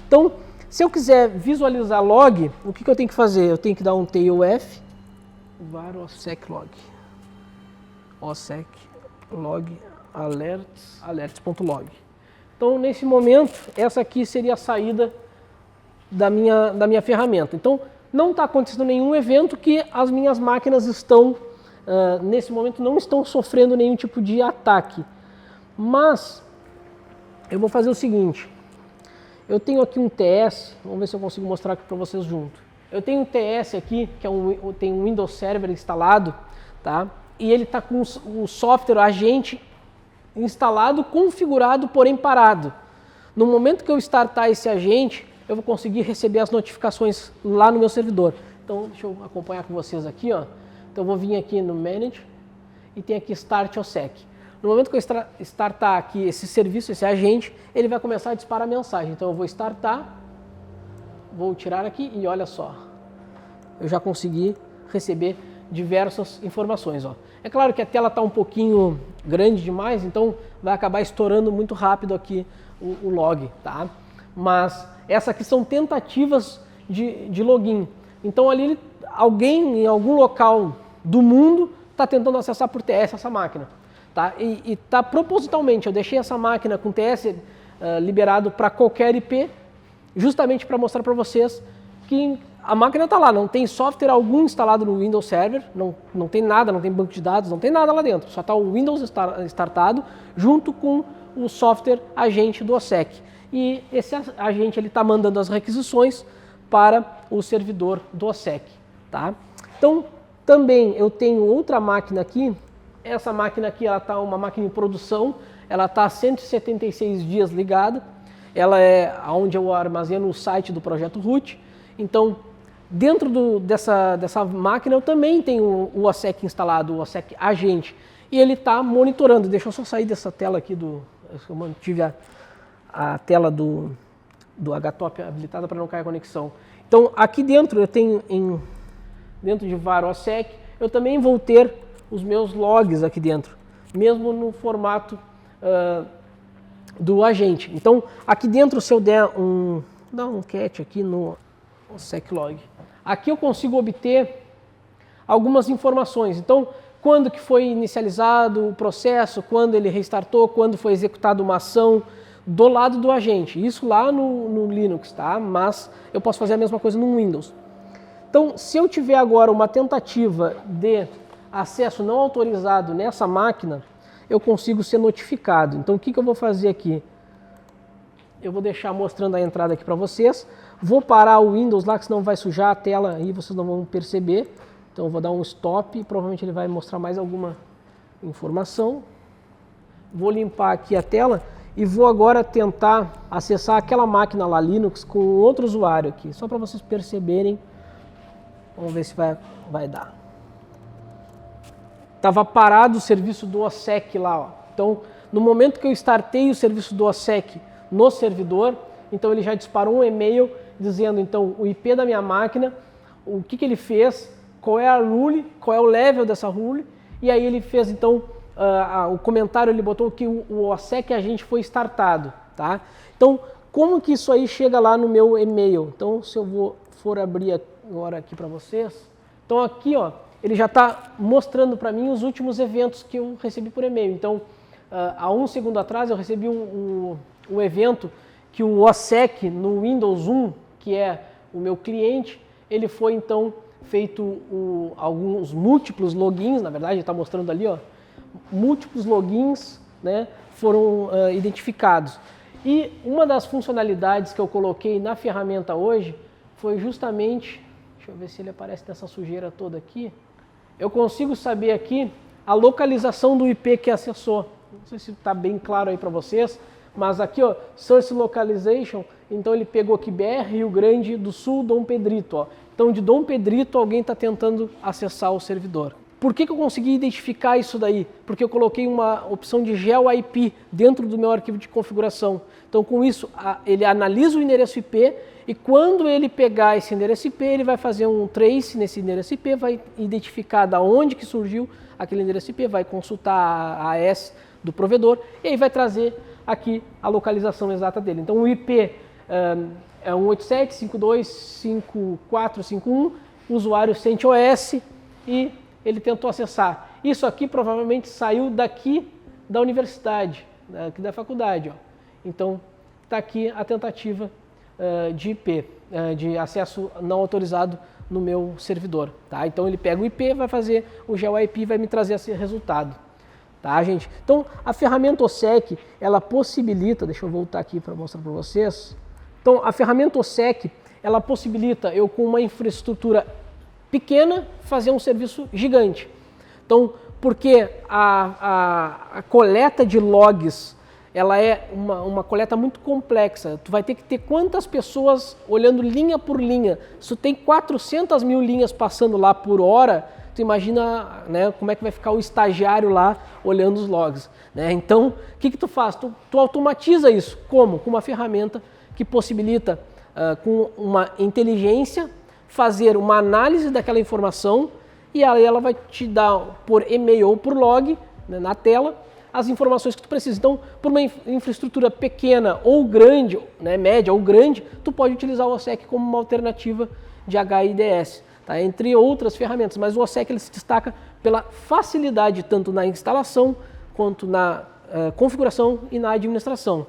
Então, se eu quiser visualizar log, o que eu tenho que fazer? Eu tenho que dar um tailf var ossec log, ossec log alerts.log. Então, nesse momento, essa aqui seria a saída da minha ferramenta. Então, não está acontecendo nenhum evento que as minhas máquinas estão, nesse momento, não estão sofrendo nenhum tipo de ataque. Mas eu vou fazer o seguinte, eu tenho aqui um TS, vamos ver se eu consigo mostrar aqui para vocês junto. eu tenho um TS aqui, que tem um Windows Server instalado, tá? E ele está com o software agente instalado, configurado, porém parado. No momento que eu startar esse agente, eu vou conseguir receber as notificações lá no meu servidor. Então, deixa eu acompanhar com vocês aqui, ó. Então, eu vou vir aqui no Manage e tem aqui Start OSSEC. No momento que eu startar aqui esse serviço, esse agente, ele vai começar a disparar mensagem. Então, eu vou startar, vou tirar aqui e olha só. Eu já consegui receber diversas informações, ó. É claro que a tela está um pouquinho grande demais, então vai acabar estourando muito rápido aqui o log, tá? Mas essas aqui são tentativas de login. Então ali alguém em algum local do mundo está tentando acessar por TS essa máquina, tá? E tá propositalmente, eu deixei essa máquina com TS liberado para qualquer IP, justamente para mostrar para vocês que a máquina está lá, não tem software algum instalado no Windows Server, não tem nada, não tem banco de dados, não tem nada lá dentro, só está o Windows startado junto com o software agente do OSSEC. E esse agente está mandando as requisições para o servidor do OSSEC. Tá? Então, também eu tenho outra máquina aqui, essa máquina aqui está uma máquina em produção, ela está há 176 dias ligada, ela é onde eu armazeno o site do projeto root. Então, dentro dessa máquina eu também tenho o OSSEC instalado, o OSSEC agente, e ele está monitorando. Deixa eu só sair dessa tela aqui, eu mantive a tela do HTOP habilitada para não cair a conexão. Então, aqui dentro eu tenho, dentro de var OSSEC, eu também vou ter os meus logs aqui dentro, mesmo no formato do agente. Então, aqui dentro, se eu der dá um cat aqui no OSSEC log, aqui eu consigo obter algumas informações. Então, quando que foi inicializado o processo, quando ele restartou, quando foi executada uma ação do lado do agente. Isso lá no Linux, tá? Mas eu posso fazer a mesma coisa no Windows. Então, se eu tiver agora uma tentativa de acesso não autorizado nessa máquina, eu consigo ser notificado. Então, o que eu vou fazer aqui? Eu vou deixar mostrando a entrada aqui para vocês. Vou parar o Windows lá, que senão vai sujar a tela e vocês não vão perceber. Então, eu vou dar um stop e provavelmente ele vai mostrar mais alguma informação. Vou limpar aqui a tela e vou agora tentar acessar aquela máquina lá, Linux, com outro usuário aqui. Só para vocês perceberem. Vamos ver se vai dar. Estava parado o serviço do OSSEC lá, ó. Então, no momento que eu startei o serviço do OSSEC no servidor, então ele já disparou um e-mail dizendo então o IP da minha máquina, o que ele fez, qual é a rule, qual é o level dessa rule, e aí ele fez então o comentário, ele botou que o OSSEC agente foi startado, tá? Então, como que isso aí chega lá no meu e-mail? Então, se eu for abrir agora aqui para vocês, então aqui, ó, ele já está mostrando para mim os últimos eventos que eu recebi por e-mail. Então, há um segundo atrás eu recebi um evento que o OSSEC no Windows 1, que é o meu cliente, ele foi então feito alguns múltiplos logins, na verdade ele está mostrando ali, ó, múltiplos logins, né, foram identificados. E uma das funcionalidades que eu coloquei na ferramenta hoje foi justamente, deixa eu ver se ele aparece nessa sujeira toda aqui, eu consigo saber aqui a localização do IP que acessou. Não sei se está bem claro aí para vocês, mas aqui, ó, Source Localization, então ele pegou aqui BR, Rio Grande do Sul, Dom Pedrito. Ó. Então de Dom Pedrito alguém está tentando acessar o servidor. Por que eu consegui identificar isso daí? Porque eu coloquei uma opção de GeoIP dentro do meu arquivo de configuração. Então com isso ele analisa o endereço IP e quando ele pegar esse endereço IP, ele vai fazer um trace nesse endereço IP, vai identificar da onde que surgiu aquele endereço IP, vai consultar a AS do provedor e aí vai trazer aqui a localização exata dele. Então o IP é 187.52.54.51, o usuário CentOS e ele tentou acessar. Isso aqui provavelmente saiu daqui da universidade, aqui da faculdade. Ó. Então está aqui a tentativa de IP, de acesso não autorizado no meu servidor. Tá? Então ele pega o IP, vai fazer o GeoIP e vai me trazer esse resultado. Tá, gente? Então a ferramenta OSSEC, ela possibilita, deixa eu voltar aqui para mostrar para vocês. Então a ferramenta OSSEC, ela possibilita eu, com uma infraestrutura pequena, fazer um serviço gigante. Então, porque a coleta de logs, ela é uma coleta muito complexa. Tu vai ter que ter quantas pessoas olhando linha por linha. Se tu tem 400 mil linhas passando lá por hora, tu imagina, né, como é que vai ficar o estagiário lá olhando os logs, né? Então, o que tu faz? Tu automatiza isso. Como? Com uma ferramenta que possibilita, com uma inteligência, fazer uma análise daquela informação e aí ela vai te dar por e-mail ou por log, né, na tela, as informações que tu precisa. Então, por uma infraestrutura pequena ou grande, né, média ou grande, tu pode utilizar o OSSEC como uma alternativa de HIDS, tá? Entre outras ferramentas, mas o OSSEC ele se destaca pela facilidade tanto na instalação quanto na configuração e na administração.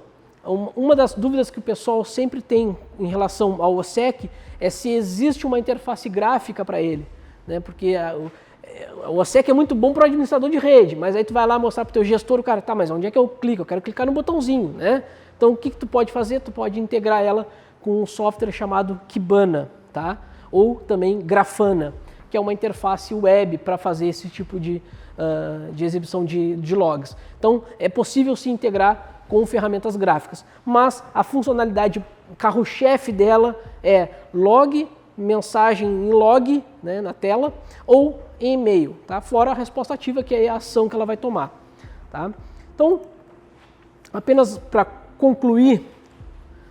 Uma das dúvidas que o pessoal sempre tem em relação ao OSSEC é se existe uma interface gráfica para ele, né? Porque o OSSEC é muito bom para o administrador de rede, mas aí tu vai lá mostrar para o teu gestor, o cara, tá, mas onde é que eu clico? Eu quero clicar no botãozinho, né? Então, o que tu pode fazer? Tu pode integrar ela com um software chamado Kibana, tá? Ou também Grafana, que é uma interface web para fazer esse tipo de exibição de logs. Então, é possível se integrar com ferramentas gráficas, mas a funcionalidade carro-chefe dela é log, mensagem em log, né, na tela, ou em e-mail, tá? Fora a resposta ativa, que é a ação que ela vai tomar, tá? Então, apenas para concluir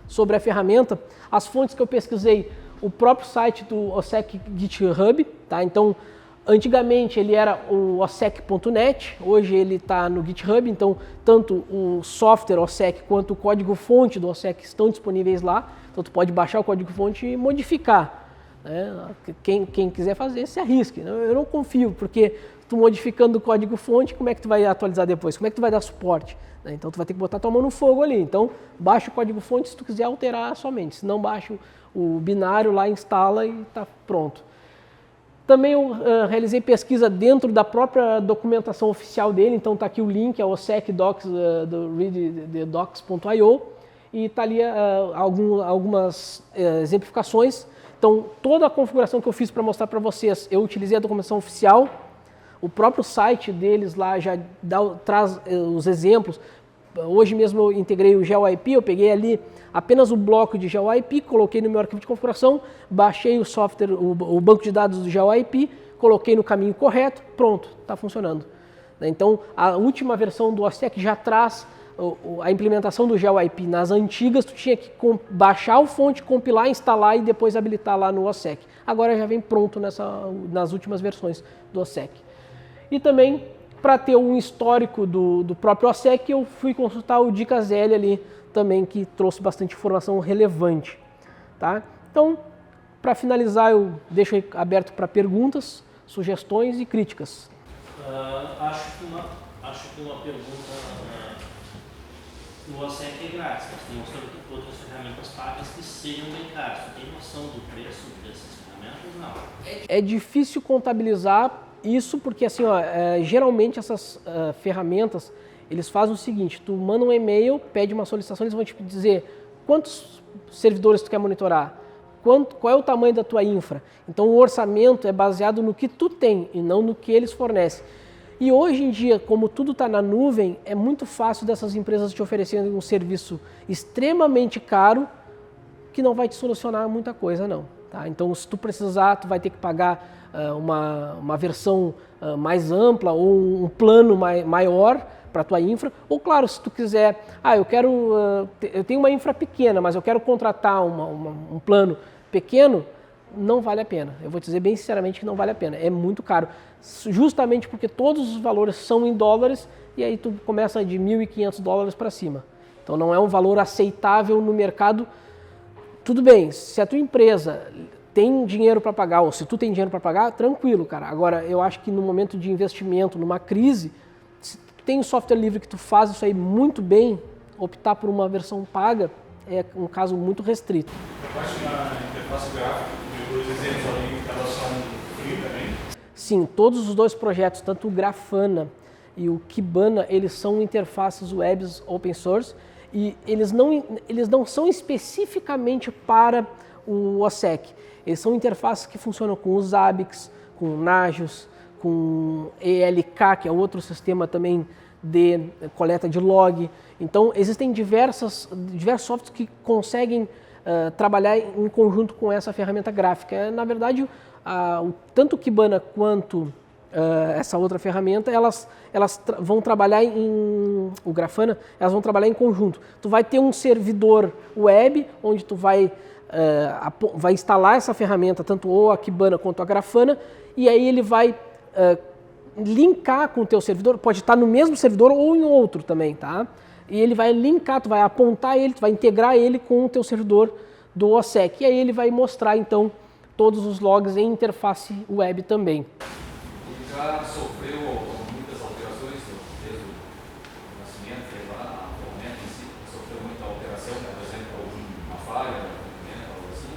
sobre a ferramenta, as fontes que eu pesquisei, o próprio site do OSSEC GitHub, tá? Então, antigamente ele era o ossec.net, hoje ele está no GitHub, então tanto o software OSSEC quanto o código-fonte do OSSEC estão disponíveis lá, então tu pode baixar o código-fonte e modificar, né? Quem quiser fazer, se arrisque. Eu não confio, porque tu modificando o código-fonte, como é que tu vai atualizar depois? Como é que tu vai dar suporte? Então tu vai ter que botar tua mão no fogo ali, então baixa o código-fonte se tu quiser alterar somente, se não baixa o binário lá, instala e está pronto. Também eu realizei pesquisa dentro da própria documentação oficial dele, então está aqui o link, é o OSSEC Docs do readthedocs.io e está ali algumas exemplificações. Então, toda a configuração que eu fiz para mostrar para vocês, eu utilizei a documentação oficial, o próprio site deles lá já traz os exemplos. Hoje mesmo eu integrei o GeoIP, eu peguei ali apenas o bloco de GeoIP, coloquei no meu arquivo de configuração, baixei o software, o banco de dados do GeoIP, coloquei no caminho correto, pronto, está funcionando. Então, a última versão do OSSEC já traz a implementação do GeoIP. Nas antigas, tu tinha que baixar o fonte, compilar, instalar e depois habilitar lá no OSSEC. Agora já vem pronto nas últimas versões do OSSEC. E também, para ter um histórico do próprio OSSEC, eu fui consultar o Dicas L ali também, que trouxe bastante informação relevante, tá? Então, para finalizar, eu deixo aí aberto para perguntas, sugestões e críticas. Acho que uma pergunta, o OSSEC é grátis, mas tem outras ferramentas pagas que sejam bem caras. Você tem noção do preço dessas ferramentas? Não. É difícil contabilizar isso porque, assim, geralmente essas ferramentas, eles fazem o seguinte: tu manda um e-mail, pede uma solicitação, eles vão te dizer quantos servidores tu quer monitorar, qual é o tamanho da tua infra. Então o orçamento é baseado no que tu tem e não no que eles fornecem. E hoje em dia, como tudo está na nuvem, é muito fácil dessas empresas te oferecerem um serviço extremamente caro que não vai te solucionar muita coisa, não. Tá? Então, se tu precisar, tu vai ter que pagar uma versão mais ampla ou um plano maior para a tua infra. Ou, claro, se tu quiser, eu tenho uma infra pequena, mas eu quero contratar um plano pequeno, não vale a pena. Eu vou te dizer bem sinceramente que não vale a pena. É muito caro. Justamente porque todos os valores são em dólares e aí tu começa de $1.500 para cima. Então não é um valor aceitável no mercado. Tudo bem, se a tua empresa tem dinheiro para pagar ou se tu tem dinheiro para pagar, tranquilo, cara. Agora, eu acho que no momento de investimento, numa crise, se tu tem um software livre que tu faz isso aí muito bem, optar por uma versão paga é um caso muito restrito. Eu acho que na interface gráfica, dois exemplos ali, elas são free também? Sim, todos os dois projetos, tanto o Grafana e o Kibana, eles são interfaces webs open source e eles não são especificamente para o OSSEC. Eles são interfaces que funcionam com os Zabbix, com o Nagios, com ELK, que é outro sistema também de coleta de log. Então, existem diversos softwares que conseguem trabalhar em conjunto com essa ferramenta gráfica. Na verdade, tanto o Kibana quanto essa outra ferramenta, elas vão trabalhar o Grafana, elas vão trabalhar em conjunto. Tu vai ter um servidor web, onde tu vai instalar essa ferramenta, tanto a Kibana quanto a Grafana, e aí ele vai linkar com o teu servidor, pode estar no mesmo servidor ou em outro também, tá? E ele vai linkar, tu vai apontar ele, tu vai integrar ele com o teu servidor do OSSEC, e aí ele vai mostrar então todos os logs em interface web também. Ele já sofreu muitas alterações desde o nascimento, atualmente em si, sofreu muita alteração, por exemplo, alguma falha, algo assim?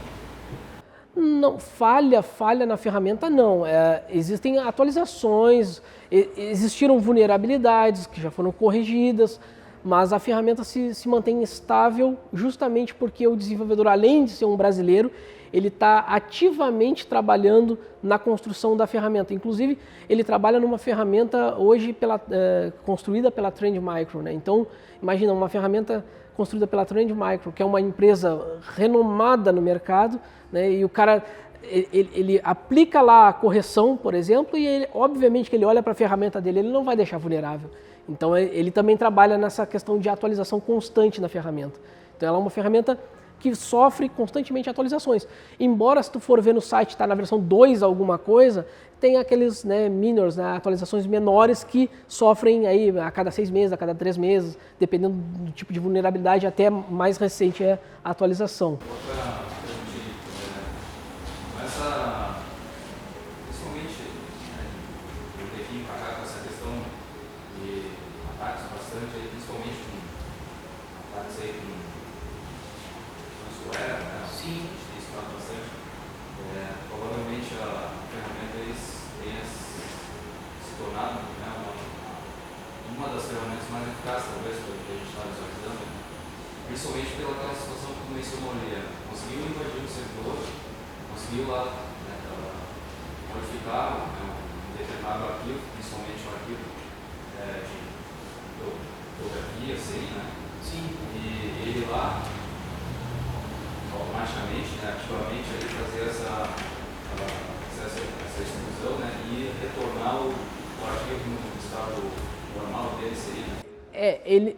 Não, falha na ferramenta não. Existem atualizações, existiram vulnerabilidades que já foram corrigidas, mas a ferramenta se mantém estável justamente porque o desenvolvedor, além de ser um brasileiro, ele está ativamente trabalhando na construção da ferramenta. Inclusive, ele trabalha numa ferramenta hoje construída pela Trend Micro, né? Então, imagina uma ferramenta construída pela Trend Micro, que é uma empresa renomada no mercado, né? E o cara ele aplica lá a correção, por exemplo, e ele, obviamente que ele olha para a ferramenta dele, ele não vai deixar vulnerável. Então ele também trabalha nessa questão de atualização constante na ferramenta. Então ela é uma ferramenta que sofre constantemente atualizações. Embora se tu for ver no site, está na versão 2 alguma coisa, tem aqueles minors, atualizações menores que sofrem aí a cada 6 meses, a cada 3 meses, dependendo do tipo de vulnerabilidade, até mais recente é a atualização. Principalmente, eu devia empacar com essa questão de ataques bastante, principalmente com ataques aí com ransomware, né? Sim. Isso está bastante. Provavelmente a ferramenta tenha se tornado uma das ferramentas mais eficazes, talvez, pelo que a gente está visualizando, principalmente pelaquela situação que tu mencionou ali. Conseguiu invadir o servidor, conseguiu lá modificar um determinado arquivo, principalmente um arquivo de fotografia, assim, né? Sim. E ele lá, automaticamente, ativamente, ele fazer essa exclusão, né? E retornar o arquivo no estado normal dele, seria, né?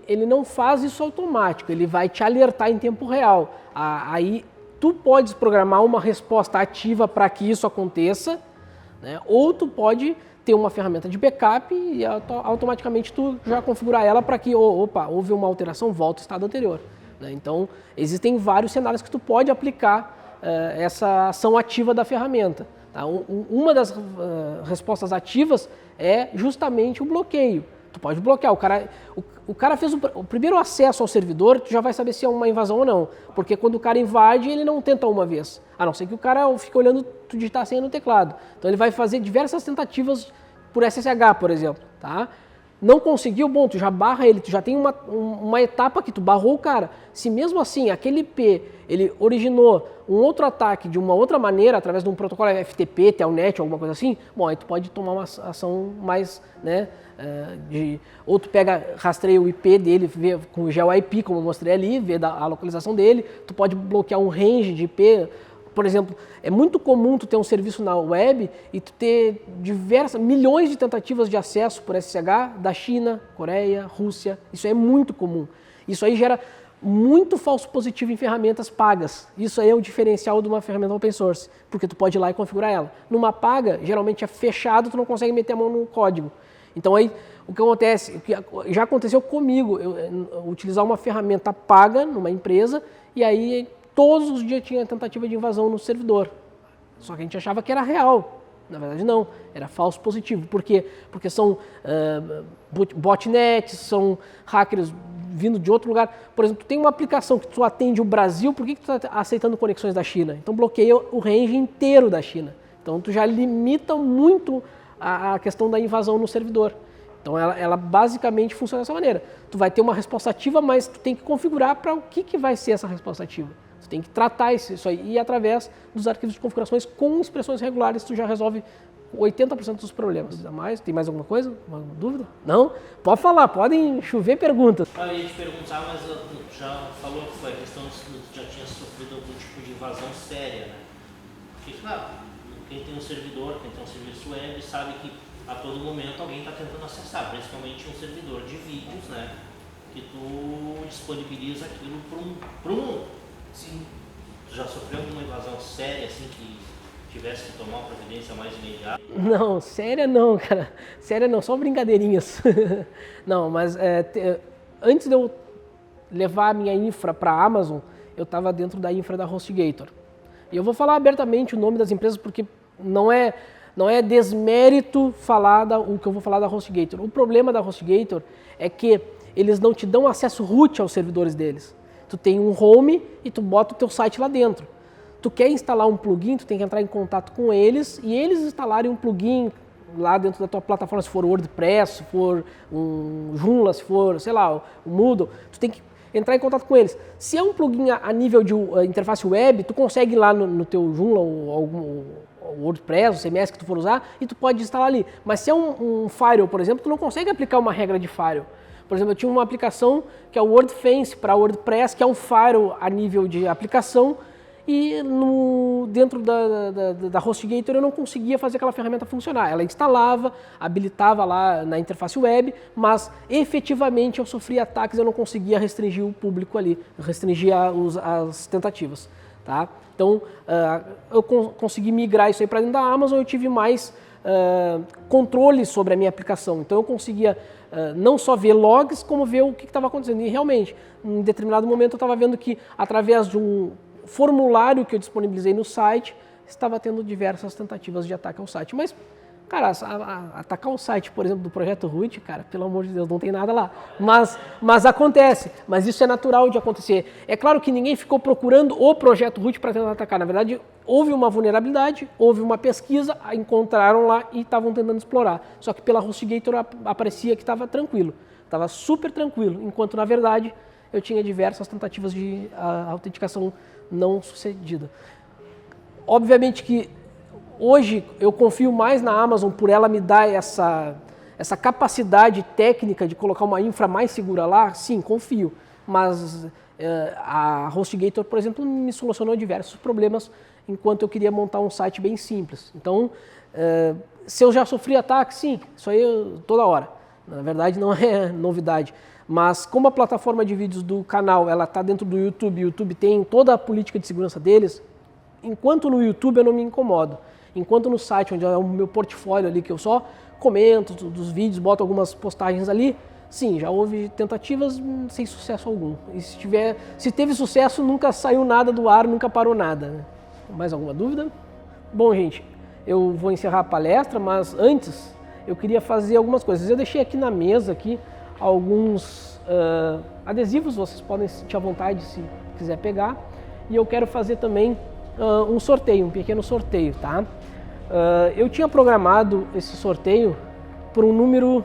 Ele não faz isso automático, ele vai te alertar em tempo real. Aí tu podes programar uma resposta ativa para que isso aconteça, né? Ou tu pode ter uma ferramenta de backup e automaticamente tu já configurar ela para que, houve uma alteração, volta ao estado anterior, né? Então, existem vários cenários que tu pode aplicar essa ação ativa da ferramenta, tá? Uma das respostas ativas é justamente o bloqueio. Tu pode bloquear, o cara fez o primeiro acesso ao servidor, tu já vai saber se é uma invasão ou não, porque quando o cara invade, ele não tenta uma vez, a não ser que o cara fique olhando tu digitar a senha no teclado. Então ele vai fazer diversas tentativas por SSH, por exemplo, tá? Não conseguiu, bom, tu já barra ele, tu já tem uma etapa que tu barrou o cara. Se mesmo assim aquele IP, ele originou um outro ataque de uma outra maneira, através de um protocolo FTP, Telnet, alguma coisa assim, bom, aí tu pode tomar uma ação mais, né, ou tu rastreia o IP dele, vê com o GeoIP, como eu mostrei ali, vê a localização dele, tu pode bloquear um range de IP. Por exemplo, é muito comum tu ter um serviço na web e tu ter milhões de tentativas de acesso por SSH da China, Coreia, Rússia. Isso é muito comum. Isso aí gera muito falso positivo em ferramentas pagas. Isso aí é o diferencial de uma ferramenta open source, porque tu pode ir lá e configurar ela. Numa paga, geralmente é fechado, tu não consegue meter a mão no código. Então aí, o que acontece, já aconteceu comigo, eu utilizar uma ferramenta paga numa empresa e aí todos os dias tinha tentativa de invasão no servidor. Só que a gente achava que era real. Na verdade não, era falso positivo. Por quê? Porque são botnets, são hackers vindo de outro lugar. Por exemplo, tu tem uma aplicação que tu atende o Brasil, por que tu está aceitando conexões da China? Então bloqueia o range inteiro da China. Então tu já limita muito a questão da invasão no servidor. Então ela basicamente funciona dessa maneira. Tu vai ter uma resposta ativa, mas tu tem que configurar para o que vai ser essa resposta ativa. Tu tem que tratar isso aí e através dos arquivos de configurações com expressões regulares tu já resolve 80% dos problemas. Tem mais alguma coisa? Alguma dúvida? Não? Pode falar, podem chover perguntas. Eu ia te perguntar, mas já falou que foi a questão se tu já tinha sofrido algum tipo de invasão séria, né? Porque, claro, quem tem um servidor, quem tem um serviço web, sabe que a todo momento alguém está tentando acessar, principalmente um servidor de vídeos, né? Que tu disponibiliza aquilo para um mundo. Sim. Tu já sofreu alguma invasão séria, assim, que tivesse que tomar uma providência mais imediata? Não, séria não, cara. Séria não, só brincadeirinhas. Não, mas antes de eu levar a minha infra para a Amazon, eu estava dentro da infra da HostGator. E eu vou falar abertamente o nome das empresas porque não é desmérito falar o que eu vou falar da HostGator. O problema da HostGator é que eles não te dão acesso root aos servidores deles. Tu tem um home e tu bota o teu site lá dentro. Tu quer instalar um plugin, tu tem que entrar em contato com eles e eles instalarem um plugin lá dentro da tua plataforma, se for WordPress, se for um Joomla, se for, sei lá, o Moodle, tu tem que entrar em contato com eles. Se é um plugin a nível de interface web, tu consegue ir lá no teu Joomla ou algum WordPress, o CMS que tu for usar, e tu pode instalar ali. Mas se é um firewall, por exemplo, tu não consegue aplicar uma regra de firewall. Por exemplo, eu tinha uma aplicação que é o WordFence para WordPress, que é um firewall a nível de aplicação, e dentro da HostGator eu não conseguia fazer aquela ferramenta funcionar. Ela instalava, habilitava lá na interface web, mas efetivamente eu sofria ataques, eu não conseguia restringir o público ali, restringir as tentativas. Tá? Então, eu consegui migrar isso aí para dentro da Amazon, eu tive mais controle sobre a minha aplicação. Então, eu conseguia não só ver logs, como ver o que estava acontecendo. E realmente, em determinado momento, eu estava vendo que através de um formulário que eu disponibilizei no site, estava tendo diversas tentativas de ataque ao site. Mas, cara, atacar o site, por exemplo, do Projeto Root, cara, pelo amor de Deus, não tem nada lá. Mas acontece, mas isso é natural de acontecer. É claro que ninguém ficou procurando o Projeto Root para tentar atacar. Na verdade, houve uma vulnerabilidade, houve uma pesquisa, encontraram lá e estavam tentando explorar. Só que pela HostGator aparecia que estava tranquilo, estava super tranquilo, enquanto na verdade eu tinha diversas tentativas de autenticação não sucedida. Obviamente que hoje eu confio mais na Amazon por ela me dar essa capacidade técnica de colocar uma infra mais segura lá, sim, confio. Mas a HostGator, por exemplo, me solucionou diversos problemas enquanto eu queria montar um site bem simples. Então, se eu já sofri ataque, sim, isso aí toda hora. Na verdade, não é novidade. Mas como a plataforma de vídeos do canal ela está dentro do YouTube, o YouTube tem toda a política de segurança deles, enquanto no YouTube eu não me incomodo. Enquanto no site, onde é o meu portfólio ali, que eu só comento dos vídeos, boto algumas postagens ali, sim, já houve tentativas sem sucesso algum. E se teve sucesso, nunca saiu nada do ar, nunca parou nada. Né? Mais alguma dúvida? Bom, gente, eu vou encerrar a palestra, mas antes eu queria fazer algumas coisas. Eu deixei aqui na mesa aqui alguns adesivos, vocês podem se sentir à vontade se quiser pegar. E eu quero fazer também um sorteio, um pequeno sorteio, tá? Eu tinha programado esse sorteio por um número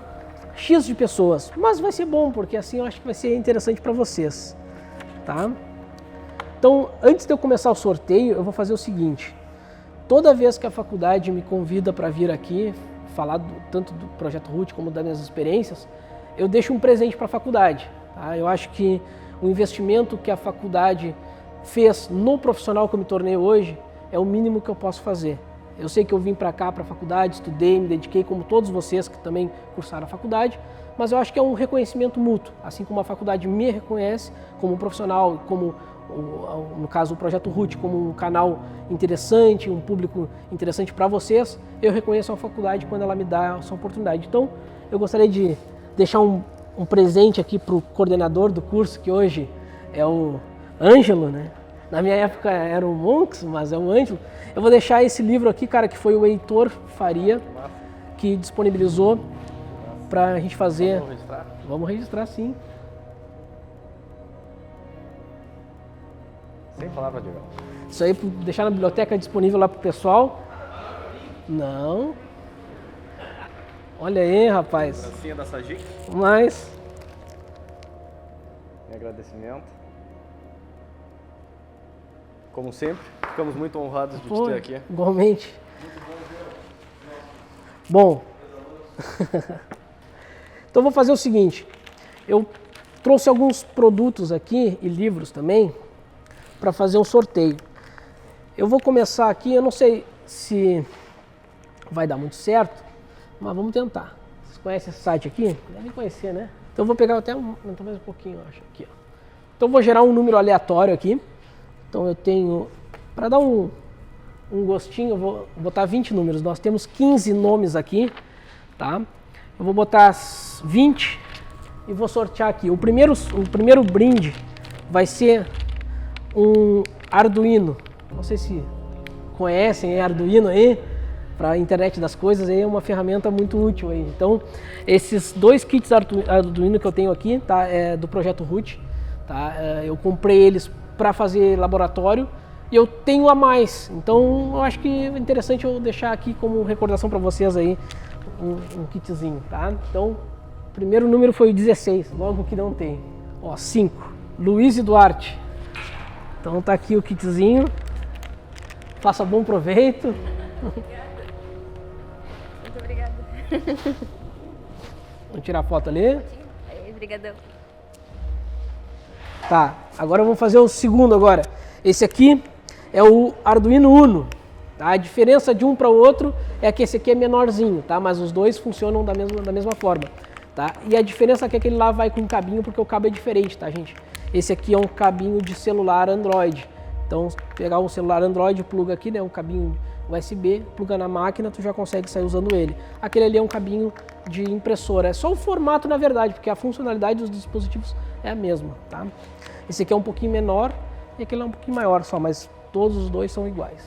X de pessoas, mas vai ser bom, porque assim eu acho que vai ser interessante para vocês, tá? Então, antes de eu começar o sorteio, eu vou fazer o seguinte. Toda vez que a faculdade me convida para vir aqui, falar tanto do Projeto Root como das minhas experiências, eu deixo um presente para a faculdade, tá? Eu acho que o investimento que a faculdade fez no profissional que eu me tornei hoje é o mínimo que eu posso fazer. Eu sei que eu vim para cá, para a faculdade, estudei, me dediquei, como todos vocês que também cursaram a faculdade, mas eu acho que é um reconhecimento mútuo, assim como a faculdade me reconhece como um profissional, como, no caso, o Projeto Root, como um canal interessante, um público interessante para vocês, eu reconheço a faculdade quando ela me dá essa oportunidade. Então, eu gostaria de deixar um presente aqui para o coordenador do curso, que hoje é o Ângelo, né? Na minha época era o Monks, mas é o Ângelo. Eu vou deixar esse livro aqui, cara, que foi o Heitor Faria, que disponibilizou para a gente fazer. Vamos registrar? Vamos registrar, sim. Sem palavra, Diego. Isso aí, deixar na biblioteca disponível lá para o pessoal. Não. Olha aí, rapaz. Lembrancinha da Sagic. Mas... Em agradecimento. como sempre. Ficamos muito honrados de te Pô, ter aqui. igualmente. Bom, então vou fazer o seguinte, eu trouxe alguns produtos aqui e livros também para fazer um sorteio. Eu vou começar aqui, eu não sei se vai dar muito certo, mas vamos tentar. Vocês conhecem esse site aqui? Devem conhecer, né? Então eu vou pegar até talvez um pouquinho, eu acho, aqui, ó. Então eu vou gerar um número aleatório aqui. Então eu tenho, para dar um gostinho, eu vou botar 20 números. Nós temos 15 nomes aqui, tá? Eu vou botar 20 e vou sortear aqui. O primeiro brinde vai ser um Arduino. Não sei se conhecem Arduino aí, para a internet das coisas, aí é uma ferramenta muito útil aí. Então, esses 2 kits Arduino que eu tenho aqui, tá? É do projeto Root, tá? Eu comprei eles para fazer laboratório e eu tenho a mais. Então, eu acho que é interessante eu deixar aqui como recordação para vocês aí um kitzinho, tá? Então, o primeiro número foi o 16, logo que não tem. Ó, 5, Luiz e Duarte. Então tá aqui o kitzinho. Faça bom proveito. Muito obrigada. Vamos tirar a foto ali. Aí, obrigadão. Tá, agora vamos fazer o segundo agora. Esse aqui é o Arduino Uno. Tá? A diferença de um para o outro é que esse aqui é menorzinho, tá? Mas os dois funcionam da mesma forma. Tá? E a diferença é que aquele lá vai com um cabinho porque o cabo é diferente, tá, gente? Esse aqui é um cabinho de celular Android. Então, pegar um celular Android, pluga aqui, né, um cabinho USB, pluga na máquina, tu já consegue sair usando ele. Aquele ali é um cabinho de impressora. É só o formato, na verdade, porque a funcionalidade dos dispositivos é a mesma, tá? Esse aqui é um pouquinho menor e aquele é um pouquinho maior só, mas todos os dois são iguais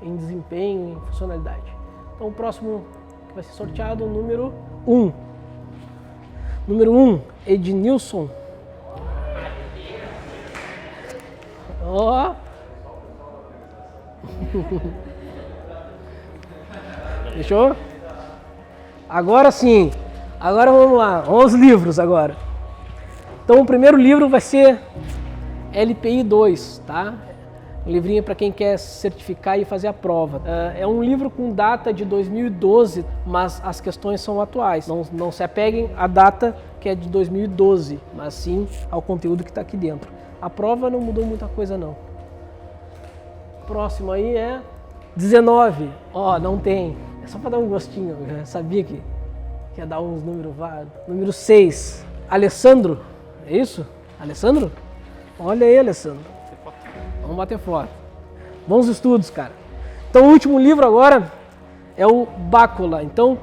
em desempenho, em funcionalidade. Então, o próximo que vai ser sorteado, o número 1. Número 1, Ednilson. Ó. Fechou? Agora sim. Agora vamos lá. Vamos aos livros agora. Então o primeiro livro vai ser LPI 2, tá? Um livrinho para quem quer certificar e fazer a prova. É um livro com data de 2012, mas as questões são atuais. Não se apeguem à data que é de 2012, mas sim ao conteúdo que está aqui dentro. A prova não mudou muita coisa não. Próximo aí é 19. Ó, não tem. É só para dar um gostinho. Eu já sabia que ia dar uns números vários. Número 6. Alessandro. É isso? Alessandro? Olha aí, Alessandro. Vamos bater foto. Bons estudos, cara. Então o último livro agora é o Bácula. Então,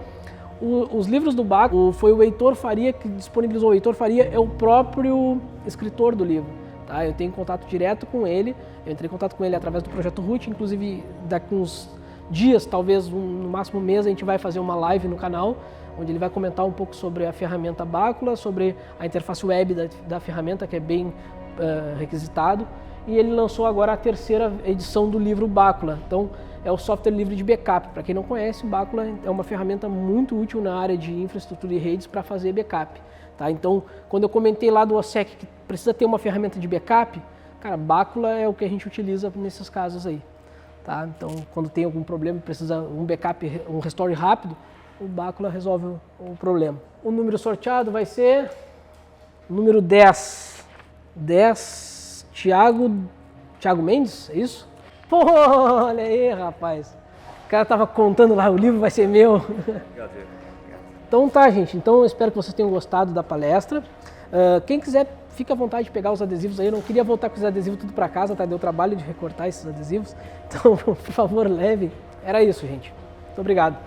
os livros do Bácula foi o Heitor Faria que disponibilizou. O Heitor Faria é o próprio escritor do livro. Tá? Eu tenho contato direto com ele, eu entrei em contato com ele através do Projeto Root, inclusive daqui uns dias, talvez no máximo um mês, a gente vai fazer uma live no canal, onde ele vai comentar um pouco sobre a ferramenta Bácula, sobre a interface web da ferramenta, que é bem requisitado, e ele lançou agora a 3ª edição do livro Bácula. Então, é o software livre de backup. Para quem não conhece, o Bácula é uma ferramenta muito útil na área de infraestrutura e redes para fazer backup. Tá? Então, quando eu comentei lá do OSSEC que precisa ter uma ferramenta de backup, cara, Bácula é o que a gente utiliza nesses casos aí. Tá? Então, quando tem algum problema, precisa um backup, um restore rápido, o Bácula resolve o problema. O número sorteado vai ser número 10. 10, Thiago Mendes, é isso? Pô, olha aí, rapaz. O cara tava contando lá, o livro vai ser meu. Então tá, gente. Então eu espero que vocês tenham gostado da palestra. Quem quiser, fica à vontade de pegar os adesivos aí. Eu não queria voltar com os adesivos tudo para casa, tá? Deu trabalho de recortar esses adesivos. Então, por favor, levem. Era isso, gente. Muito obrigado.